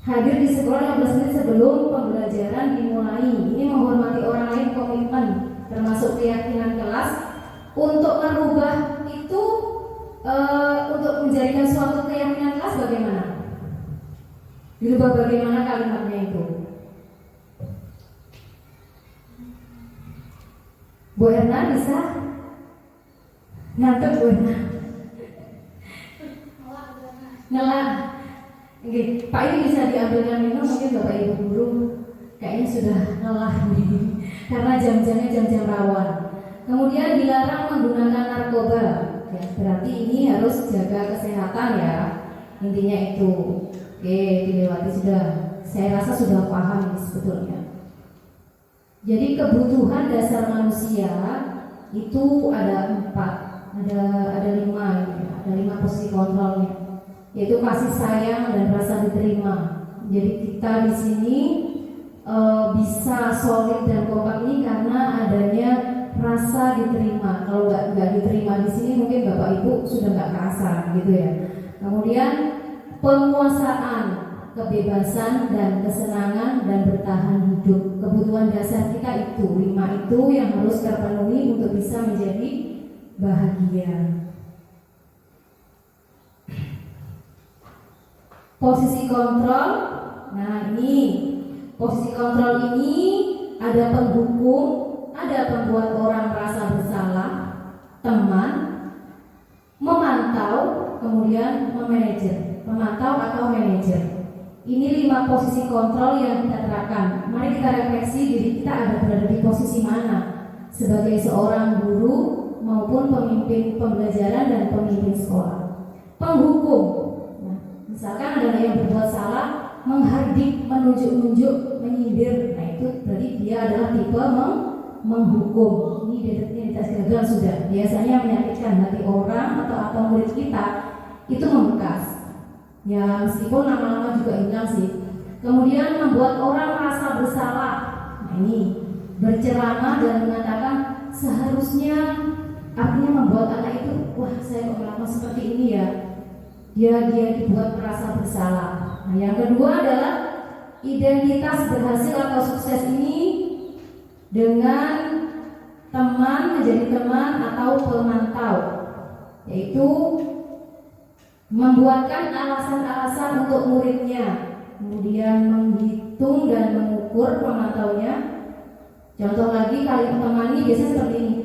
Hadir di sekolah 15 menit sebelum pembelajaran dimulai. Ini menghormati orang lain, komitmen, termasuk keyakinan kelas. Untuk merubah itu, untuk menjadikan suatu keyakinan kelas bagaimana? Dirubah bagaimana kalimatnya itu? Bu Erna bisa? Ngantuk Bu Erna? Ngelak. Oke, Pak ini bisa diambilkan minum, mungkin Bapak Ibu guru kayaknya sudah lelah nih, karena jam-jamnya jam-jam rawan. Kemudian dilarang menggunakan narkoba, ya, berarti ini harus jaga kesehatan ya, intinya itu. Oke, dilewati sudah. Saya rasa sudah paham ini sebetulnya. Jadi kebutuhan dasar manusia itu ada 4, ada 5, ya, ada 5 posisi kontrolnya. Yaitu kasih sayang dan rasa diterima. Jadi kita di sini bisa solid dan kompak ini karena adanya rasa diterima. Kalau nggak diterima di sini mungkin Bapak Ibu sudah nggak kerasa gitu ya. Kemudian penguasaan, kebebasan dan kesenangan dan bertahan hidup. Kebutuhan dasar kita itu 5 itu yang harus terpenuhi untuk bisa menjadi bahagia. Posisi kontrol, nah ini posisi kontrol ini ada penghukum, ada pembuat orang merasa bersalah, teman, memantau, kemudian memanajer, pemantau atau manajer. Ini 5 posisi kontrol yang kita terapkan. Mari kita refleksi diri kita ada berada di posisi mana sebagai seorang guru maupun pemimpin pembelajaran dan pemimpin sekolah. Penghukum. Misalkan ada yang berbuat salah, menghardik, menunjuk-nunjuk, menyindir, nah itu berarti dia adalah tipe menghukum. Ini identitas gagal sudah. Biasanya menyakitkan hati orang atau murid kita, itu membekas. Ya meskipun lama-lama juga hilang sih. Kemudian membuat orang merasa bersalah. Nah ini berceramah dan mengatakan seharusnya, artinya membuat anak itu, wah saya kok melakukan seperti ini ya. Dia dibuat merasa bersalah. Nah yang kedua adalah identitas berhasil atau sukses ini dengan teman, menjadi teman atau pemantau, yaitu membuatkan alasan-alasan untuk muridnya, kemudian menghitung dan mengukur pemantaunya. Contoh lagi, kali menemani biasanya seperti ini,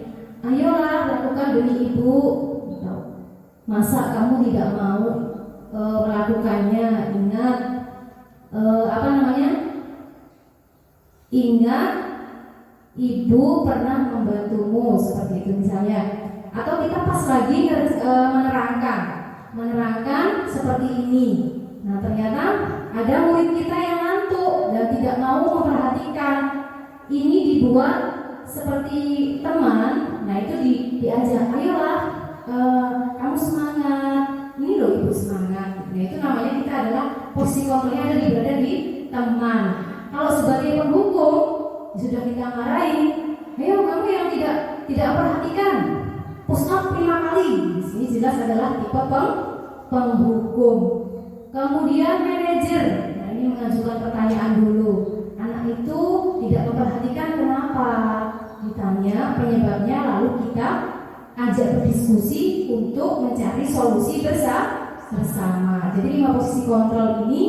ayolah lakukan demi ibu. Masa kamu tidak mau melakukannya? Ingat ingat ibu pernah membantumu, seperti itu misalnya. Atau kita pas lagi menerangkan seperti ini. Nah ternyata ada murid kita yang ngantuk dan tidak mau memperhatikan. Ini dibuat seperti teman. Nah itu diajak, ayolah kamu semangat. Ini loh ibu semangat. Nah itu namanya kita adalah posisi kontrolnya berada di teman. Kalau sebagai penghukum sudah kita marahin, ayo kamu yang tidak perhatikan, push up 5 kali. Di sini jelas adalah tipe penghukum. Kemudian manajer, nah ini mengajukan pertanyaan dulu. Anak itu tidak memperhatikan kenapa, ditanya penyebabnya, lalu kita ajak berdiskusi untuk mencari solusi bersama. Jadi 5 posisi kontrol ini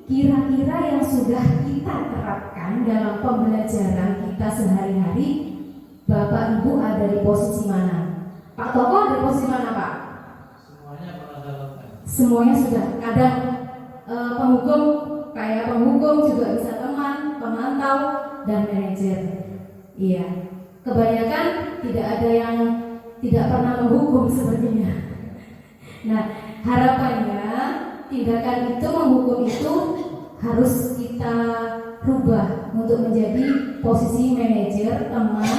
kira-kira yang sudah kita terapkan dalam pembelajaran kita sehari-hari. Bapak Ibu ada di posisi mana? Pak Toko ada di posisi mana Pak? Semuanya pernah lakukan. Semuanya sudah. Kadang penghukum, kayak penghukum juga bisa teman, pemantau, dan manajer. Iya. Kebanyakan tidak ada yang tidak pernah menghukum sepertinya. Nah, harapannya tindakan itu, menghukum itu harus kita rubah untuk menjadi posisi manajer, teman,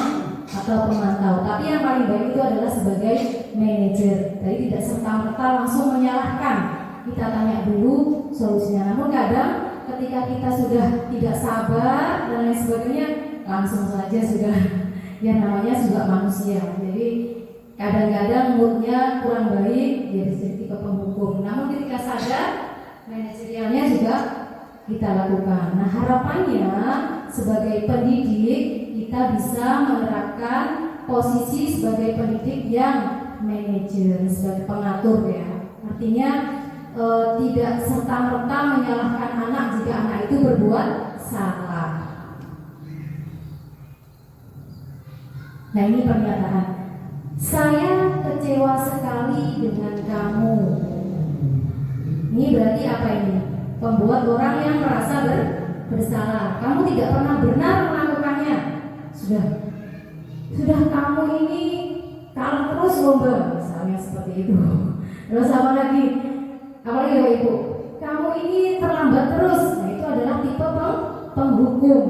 atau pemantau. Tapi yang paling baik itu adalah sebagai manajer. Jadi tidak serta-merta langsung menyalahkan. Kita tanya dulu solusinya. Namun kadang ketika kita sudah tidak sabar dan lain sebagainya, langsung saja sudah, ya namanya juga manusia. Jadi kadang-kadang moodnya kurang baik, jadi ke penghukum. Namun ketika sadar, manajerialnya juga kita lakukan. Nah harapannya sebagai pendidik kita bisa menerapkan posisi sebagai pendidik yang manajer, sebagai pengatur ya. Artinya tidak serta-merta menyalahkan anak jika anak itu berbuat salah. Nah ini pernyataan, saya kecewa sekali dengan kamu. Ini berarti apa ini? Membuat orang yang merasa bersalah. Kamu tidak pernah benar melakukannya. Sudah kamu ini kalah terus lomba, misalnya seperti itu. Terus apa lagi ya ibu? Kamu ini terlambat terus. Nah itu adalah tipe penghukum.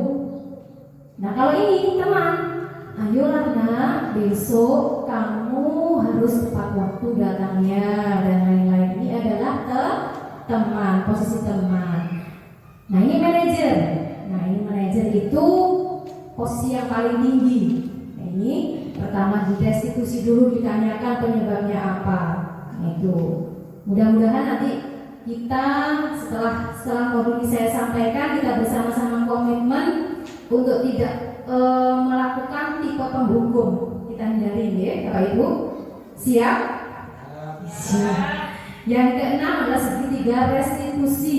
Nah kalau ini teman, ayolah nak, besok kamu harus tepat waktu datangnya dan lain-lain. Ini adalah teman, posisi teman. Nah ini manajer. Nah ini manajer itu posisi yang paling tinggi. Nah, ini pertama di restitusi dulu, ditanyakan penyebabnya apa. Nah, itu mudah-mudahan nanti kita setelah modul ini saya sampaikan, kita bersama-sama komitmen untuk tidak melakukan tipe penghukum. Kita hindari ya Bapak Ibu. Siap? Siap. Yang keenam adalah segitiga restitusi.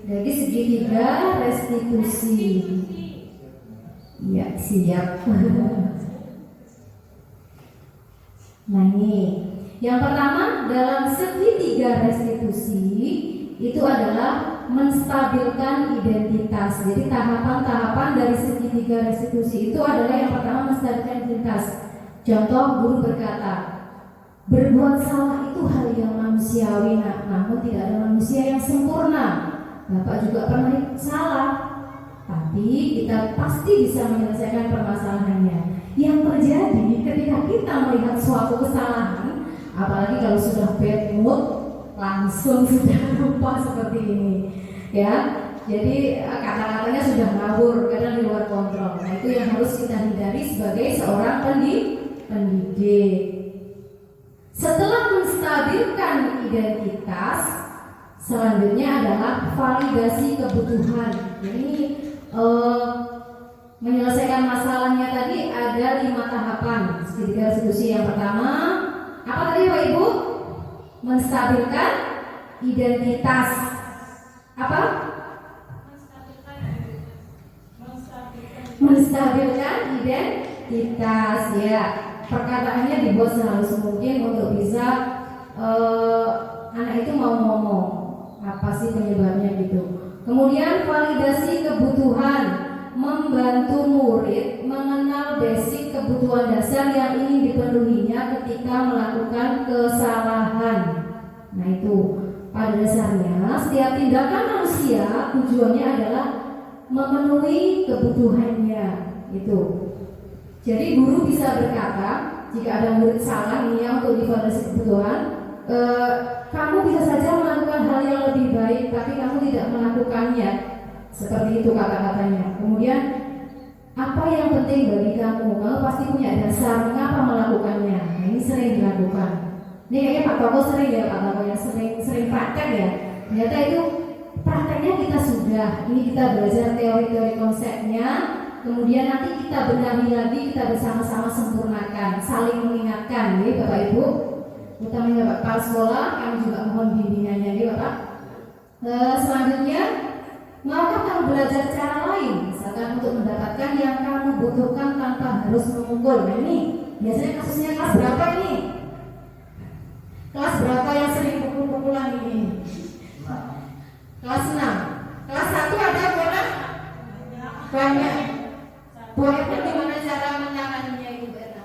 Jadi segitiga restitusi. Ya siap. Nah ini yang pertama dalam segitiga restitusi itu adalah menstabilkan identitas. Jadi tahapan-tahapan dari segitiga restitusi itu adalah yang pertama menstabilkan identitas. Contoh guru berkata, berbuat salah itu hal yang manusiawi, namun tidak ada manusia yang sempurna. Bapak juga pernah salah, tapi kita pasti bisa menyelesaikan permasalahannya. Yang terjadi ketika kita melihat suatu kesalahan, apalagi kalau sudah bad mood, langsung sudah lupa seperti ini, ya. Jadi kata-katanya sudah ngawur karena di luar kontrol. Nah itu yang harus kita hindari sebagai seorang pendidik. Setelah menstabilkan identitas, selanjutnya adalah validasi kebutuhan. Jadi menyelesaikan masalahnya tadi ada 5 tahapan. Segitiga restitusi yang pertama, apa tadi Bapak Ibu? Menstabilkan identitas. Apa? Menstabilkan identitas, ya. Perkataannya dibuat sehalus mungkin untuk bisa anak itu mau ngomong apa sih penyebabnya gitu. Kemudian validasi kebutuhan, membantu murid mengenal basic kebutuhan dasar yang ingin dipenuhinya ketika melakukan kesalahan. Nah itu pada dasarnya setiap tindakan manusia tujuannya adalah memenuhi kebutuhannya itu. Jadi guru bisa berkata jika ada murid salah ini untuk divalidasi kebutuhan, kamu bisa saja melakukan hal yang lebih baik tapi kamu tidak melakukannya. Seperti itu kata-katanya. Kemudian apa yang penting bagi kamu? Kamu pasti punya dasar mengapa melakukannya. Nah, ini sering dilakukan. Ini kayaknya Pak Toko sering ya, Pak Toko yang sering praktek ya. Ternyata itu prakteknya kita sudah. Ini kita belajar teori-teori konsepnya. Kemudian nanti kita benahi lagi, kita bersama-sama sempurnakan, saling mengingatkan, ya Bapak Ibu. Utamanya Bapak sekolah, kami juga mohon bimbingannya, ya Bapak. Selanjutnya, maukah kamu belajar cara lain, misalkan untuk mendapatkan yang kamu butuhkan tanpa harus memukul. Nah ini biasanya kasusnya kelas berapa ini? Kelas berapa yang sering pukul-pukulan ini? Kelas 6. Kelas 1 ada berapa? Banyak. Boleh bagaimana cara menanganinya Ibu Berna?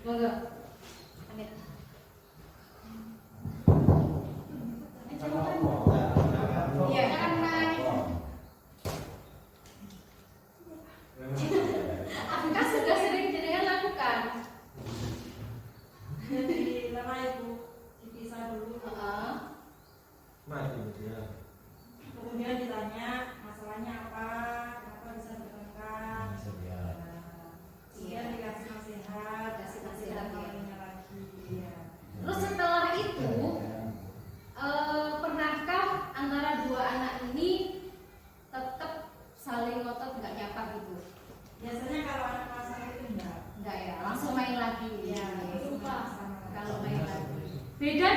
Monggo. Amin. Iya, karena apakah sudah sering jenengan lakukan? Jadi lama Ibu dipisah dulu. Kemudian ditanya masalahnya apa, kenapa bisa bertengkar. Kemudian dikasih nasihat, namanya lagi. Ya. Terus setelah itu, pernahkah antara dua anak ini tetap saling ngotot nggak nyapa gitu? Biasanya kalau anak kelas 1 itu enggak ya, langsung main lagi. Ya, lupa kalau main lagi. Beda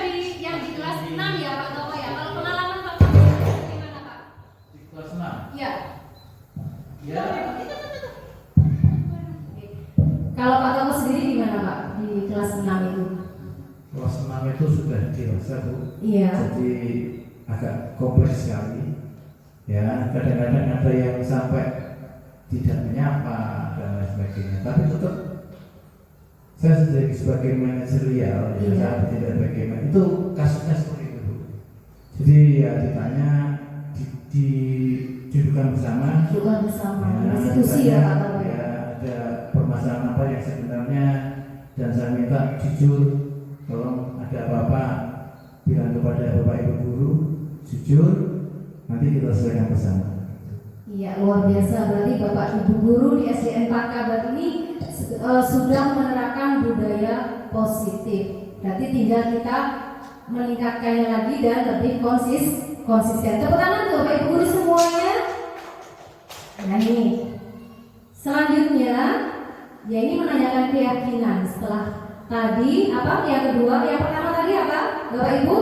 yang di kelas 6 ya Pak Toko ya. Kalau pengalaman Pak Toko gimana Pak? Di kelas 6? Iya. Ya. Kalau Pak Toko sendiri gimana Pak di kelas 6 itu? Kelas 6 itu sudah dewasa Bu. Iya. Jadi agak kompleks sekali. Ya, kadang-kadang ada yang sampai tidak menyapa dan lain sebagainya. Tapi tetap saya sebagai manajerial, ya saya tidak bagaimana. Itu kasusnya seperti itu Bu. Jadi ya ditanya didudukan bersama. Dudukan bersama. Ya, Institusi ya Pak Toko. Ya, ada permasalahan apa yang sebenarnya dan saya minta jujur, tolong ada apa-apa bilang kepada Bapak Ibu guru, jujur, nanti kita selesaikan bersama. Iya, luar biasa. Berarti Bapak Ibu guru di SDN Pakabat ini sudah menerapkan budaya positif. Berarti tinggal kita meningkatkannya lagi dan lebih konsisten. Tepuk tangan tuh Bapak Ibu guru semuanya. Nah ini selanjutnya, ya ini menanyakan keyakinan. Setelah tadi apa? Yang kedua, yang pertama tadi apa? Bapak Ibu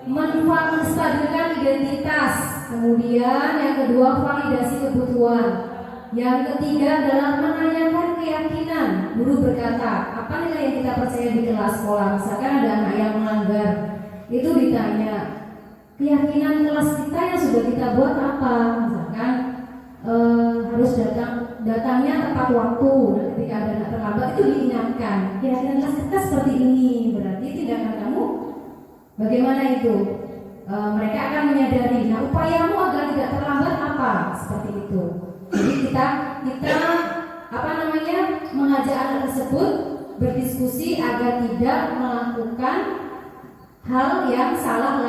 menstabilkan identitas. Kemudian yang kedua validasi kebutuhan. Yang ketiga adalah menanyakan keyakinan. Guru berkata, apa nilai yang kita percaya di kelas sekolah? Misalkan ada anak yang melanggar, itu ditanya keyakinan kelas kita yang sudah kita buat apa? Misalkan harus datangnya tepat waktu. Nah, ketika ada anak terlambat itu diingatkan. Keyakinan kelas kita seperti ini. Berarti tindakan kamu bagaimana itu? Mereka akan menyadari. Nah, upayamu agar tidak terlambat apa? Seperti itu. Jadi kita mengajak anak tersebut berdiskusi agar tidak melakukan hal yang salah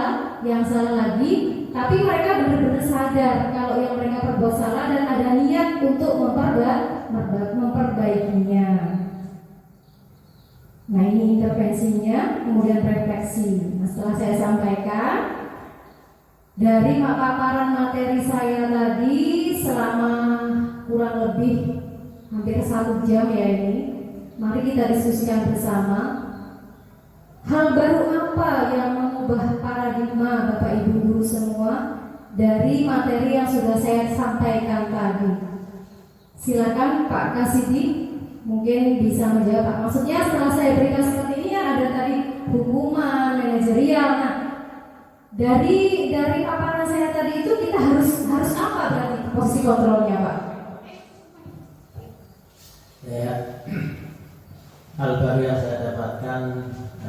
lagi, tapi mereka benar-benar sadar kalau yang mereka perbuat salah dan ada niat untuk memperbaikinya. Nah, ini intervensinya, kemudian refleksi. Nah, setelah saya sampaikan dari paparan materi saya tadi selama kurang lebih hampir 1 jam ya ini, mari kita diskusikan bersama. Hal baru apa yang mengubah paradigma Bapak Ibu guru semua dari materi yang sudah saya sampaikan tadi? Silakan Pak Kasidi mungkin bisa menjawab. Pak, maksudnya setelah saya berikan seperti ini ya, ada tadi hukuman, manajerial. Nah, dari paparan saya tadi itu kita harus apa berarti posisi kontrolnya, Pak? Ya, hal baru yang saya dapatkan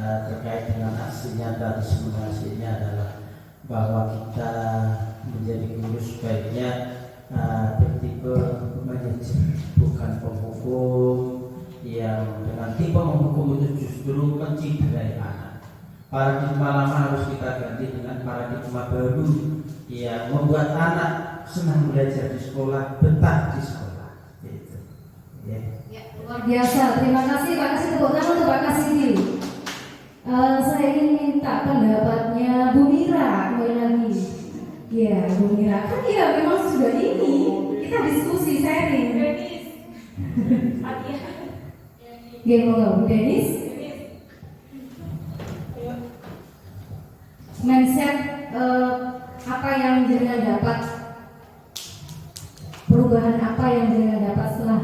terkait dengan aksi nyata diskriminasi ini adalah bahwa kita menjadi guru sebaiknya bertipe manajer, bukan penghukum yang dengan tipe menghukum itu justru menciderai anak. Paradigma lama harus kita ganti dengan paradigma baru yang membuat anak senang belajar di sekolah, betah di sekolah. Gitu. Ya. Luar biasa, terima kasih Pak Kasih, tepuk tangan untuk Pak Kasih. Saya ingin minta pendapatnya Bu Mira kembali lagi. Ya, Bu Mira, kan ya memang sudah ini kita diskusi sharing. Ya, mau Bu Denis? Mindset apa yang jenengan dapat, perubahan apa yang jenengan dapat setelah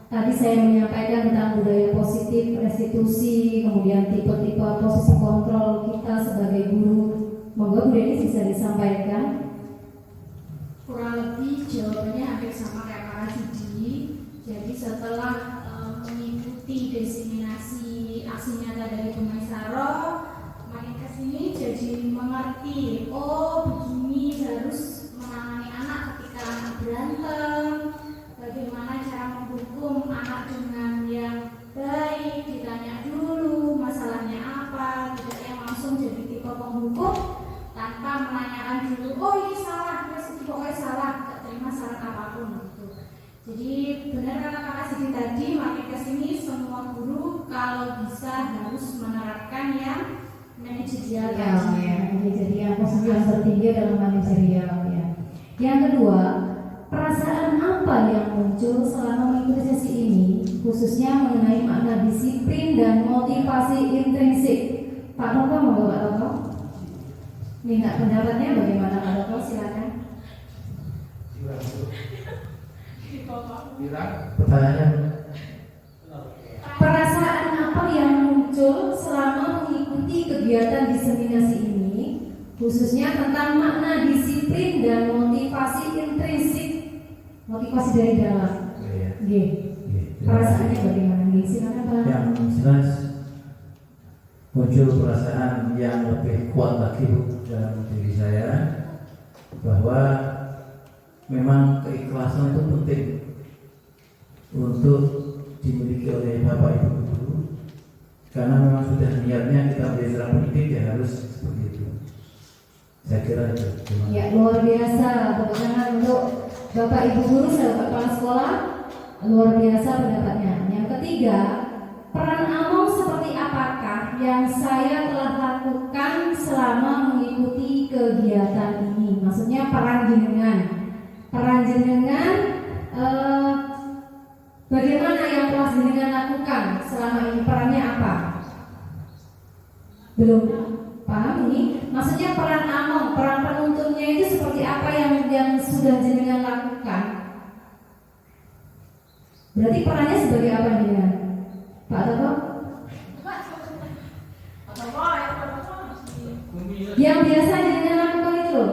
tadi saya menyampaikan tentang budaya positif, restitusi, kemudian tipe-tipe posisi kontrol kita sebagai guru. Monggo Bu Denis bisa disampaikan. Kurang lebih jawabannya hampir sama kayak Pak Didi. Jadi setelah mengikuti diseminasi aksi nyata dari Bu Maisaro, makin kesini jadi mengerti, oh begini harus menangani anak ketika anak berantem, bagaimana cara menghukum anak dengan yang baik, ditanya dulu masalahnya apa, tidak yang langsung jadi tipe penghukum tanpa menanyakan dulu, oh ini salah, pokoknya salah, tidak terima saran apapun gitu. Jadi benar kata Pak Kasidi tadi, makin kesini semua guru kalau bisa harus menerapkan yang manajerial manajerial, posisi yang tertinggi dalam manajerial ya. Yang kedua, perasaan apa yang muncul selama mengikuti sesi ini, khususnya mengenai makna disiplin dan motivasi intrinsik? Pak Toto, mau Pak Toto? Minta pendapatnya bagaimana Pak Toto? Silakan. Pertanyaan. Perasaan apa yang muncul selama mengikuti kegiatan diseminasi ini, khususnya tentang makna disiplin dan motivasi intrinsik, motivasi dari dalam? Perasaannya bagaimana? Silakan Pak. Yang jelas muncul perasaan yang lebih kuat lagi dalam diri saya bahwa memang keikhlasan itu penting untuk dimiliki oleh Bapak Ibu guru, karena memang sudah niatnya kita menjadi seorang pendidik ya harus seperti itu. Saya kira itu. Ya, luar biasa. Tepuk tangan untuk Bapak Ibu guru sahabat kepala sekolah. Luar biasa pendapatnya. Yang ketiga, peran Among seperti apakah yang saya telah lakukan selama mengikuti kegiatan ini? Maksudnya peran jenengan. Peran jenengan bagaimana yang telah jenengan lakukan selama ini, perannya apa? Belum paham ini? Maksudnya peran Among, peran penuntunnya itu seperti apa yang sudah jenengan lakukan? Berarti perannya sebagai apa jenengan? Pak Toto? Yang biasa jenengan lakukan itu,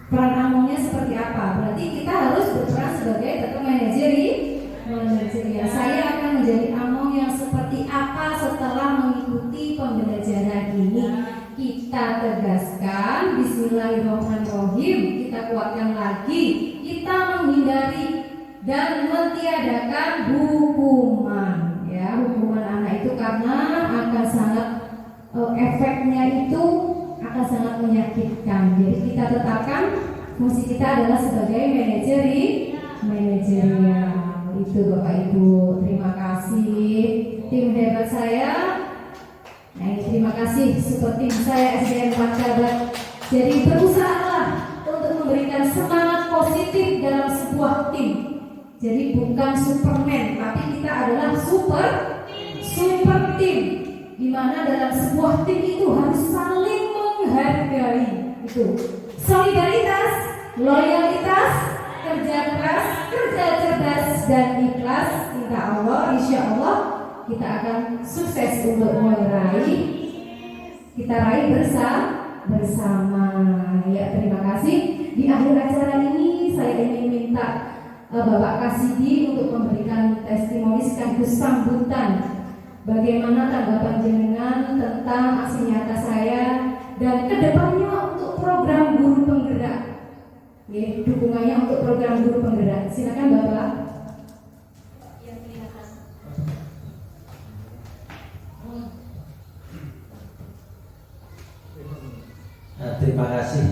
peran Amongnya seperti apa? Berarti kita harus berperan sebagai tetap manajerial. Saya akan menjadi Among yang seperti apa setelah mengikuti pembelajaran ini. Kita tegaskan Bismillahirrahmanirrahim, kita kuatkan lagi, kita menghindari dan mentiadakan hukuman. karena akan sangat efeknya itu akan sangat menyakitkan. Jadi kita tetapkan fungsi kita adalah sebagai manajerial. Itu Bapak Ibu, terima kasih tim hebat saya. Nah ini terima kasih support tim saya SDN Pancabat. Jadi berusahalah untuk memberikan semangat positif dalam sebuah tim. Jadi bukan Superman, tapi kita adalah super tim. Dimana dalam sebuah tim itu harus saling menghargai. Itu solidaritas, loyalitas, kerja keras, kerja cerdas dan ikhlas. Insya Allah kita akan sukses untuk kita raih bersama. Ya, terima kasih. Di akhir acara ini saya ingin minta Bapak Kasidi untuk memberikan testimoni sekaligus sambutan. Bagaimana tanggapan jenengan tentang aksi nyata saya dan kedepannya untuk program guru penggerak. Ya, dukungannya untuk program guru penggerak. Silakan Bapak. Ya, terima kasih. Terima kasih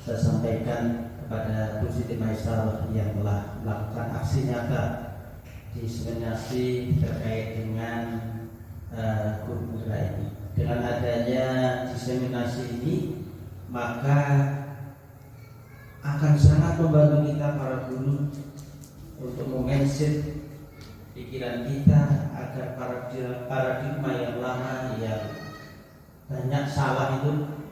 saya sampaikan kepada Bu Siti Maisal yang telah melakukan aksi nyata diseminasi terkait dengan guru penggerak ini. Dengan adanya diseminasi ini, maka akan sangat membantu kita para guru untuk mindset pikiran kita agar paradigma yang lama yang banyak salah itu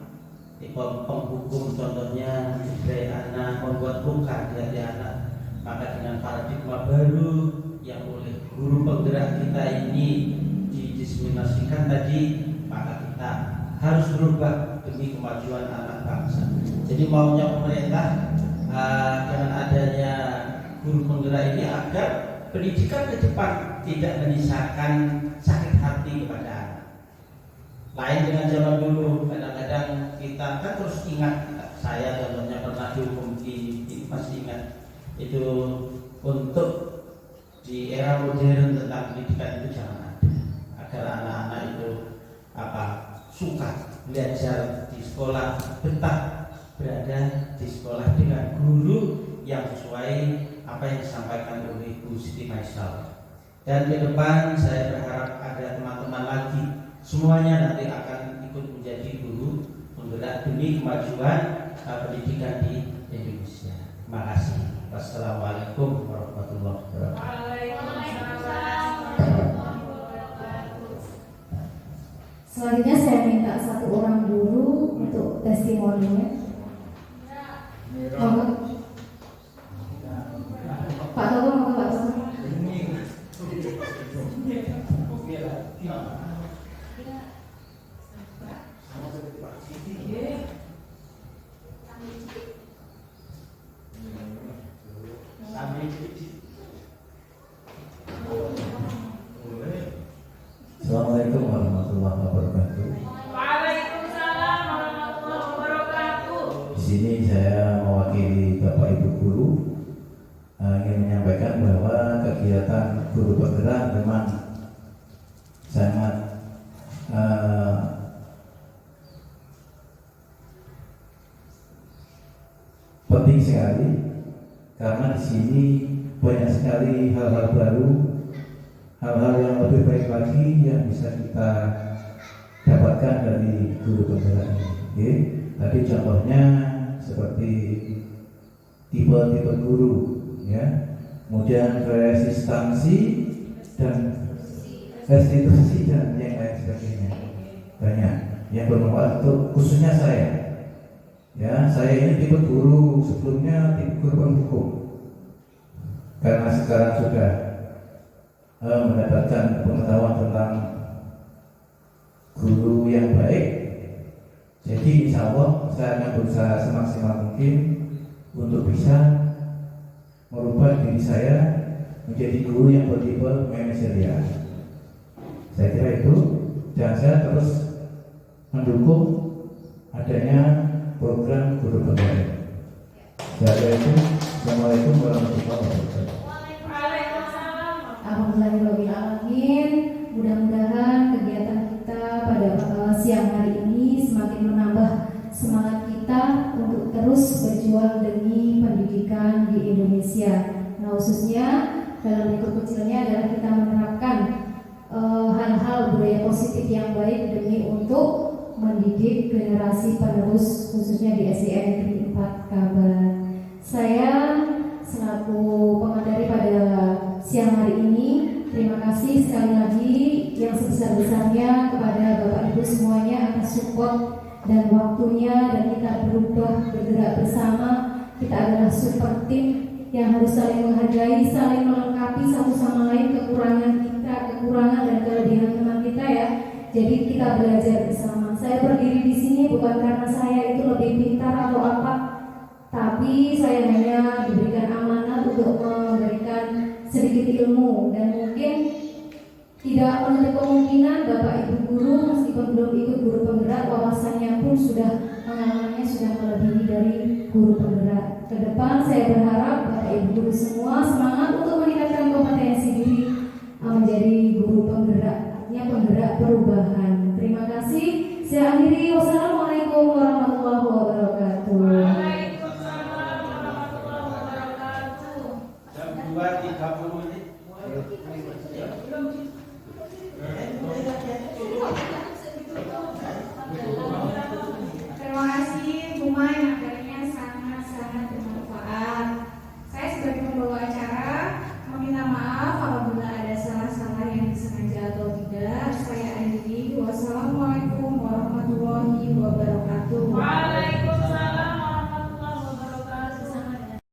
di penghukum, contohnya dari anak membuat luka di hati anak, maka dengan paradigma baru yang oleh guru penggerak kita ini didiseminasikan tadi, maka kita harus berubah demi kemajuan anak bangsa. Jadi maunya pemerintah dengan adanya guru penggerak ini agar pendidikan ke depan tidak menyisakan sakit hati kepada anak. Lain dengan zaman dulu, kadang-kadang kita kan terus ingat, saya contohnya pernah dihukum ini masih ingat, itu untuk di era modern tentang pendidikan itu jangan ada, agar anak-anak itu suka belajar di sekolah, betah berada di sekolah dengan guru yang sesuai apa yang disampaikan oleh Bu Siti Maisal. Dan ke depan saya berharap ada teman-teman lagi, semuanya nanti akan ikut menjadi guru penggerak demi kemajuan pendidikan di Indonesia. Terima kasih. Wassalamualaikum warahmatullahi wabarakatuh. Selanjutnya saya minta satu orang dulu untuk testimoninya. Pak Togo, mau Pak Togo? Assalamualaikum warahmatullahi wabarakatuh. Waalaikumsalam warahmatullahi wabarakatuh. Di sini saya mewakili Bapak Ibu guru ingin menyampaikan bahwa kegiatan guru penggerak memang sangat penting sekali, karena di sini banyak sekali hal-hal baru, hal-hal yang lebih baik lagi yang bisa kita dapatkan dari guru penggerak ini. Oke. Tadi contohnya seperti tipe-tipe guru, ya, kemudian resistansi dan restitusi dan yang lain sebagainya, banyak yang bermanfaat untuk khususnya saya. Ya, saya ini tipe guru, sebelumnya tipe guru penghukum. Karena sekarang sudah mendapatkan pengetahuan tentang guru yang baik, jadi insya Allah saya akan berusaha semaksimal mungkin untuk bisa merubah diri saya menjadi guru yang bertipe manajerial. Saya kira itu, dan saya terus mendukung adanya program guru penggerak. Assalamualaikum warahmatullahi wabarakatuh. Alhamdulillahirobbilalamin. mudah-mudahan kegiatan kita pada siang hari ini semakin menambah semangat kita untuk terus berjuang demi pendidikan di Indonesia. Nah, khususnya dalam lingkup kecilnya adalah kita menerapkan hal-hal budaya positif yang baik demi untuk mendidik generasi penerus khususnya di SDN Negeri 4 Kabar. Saya selaku pengatari pada siang hari ini, terima kasih sekali lagi yang sebesar-besarnya kepada Bapak Ibu semuanya atas support dan waktunya, dan kita bergerak bersama. Kita adalah super tim yang harus saling menghargai, saling melengkapi satu sama lain kekurangan dan kelebihan teman kita ya. Jadi kita belajar bersama. Saya berdiri di sini bukan karena saya itu lebih pintar atau apa, tapi saya hanya diberikan amanat untuk memberikan sedikit ilmu, dan mungkin tidak menutup kemungkinan Bapak Ibu guru meskipun belum ikut guru penggerak, wawasannya pun pengalamannya sudah melebihi dari guru penggerak. Ke depan saya berharap Bapak Ibu guru semua semangat untuk meningkatkan kompetensi diri menjadi guru penggerak, artinya penggerak perubahan. Terima kasih. Saya akhiri. Wassalamualaikum warahmatullahi wabarakatuh. Waalaikumsalam warahmatullahi wabarakatuh. Jam 2.30 menit. Terima kasih Bu Mai.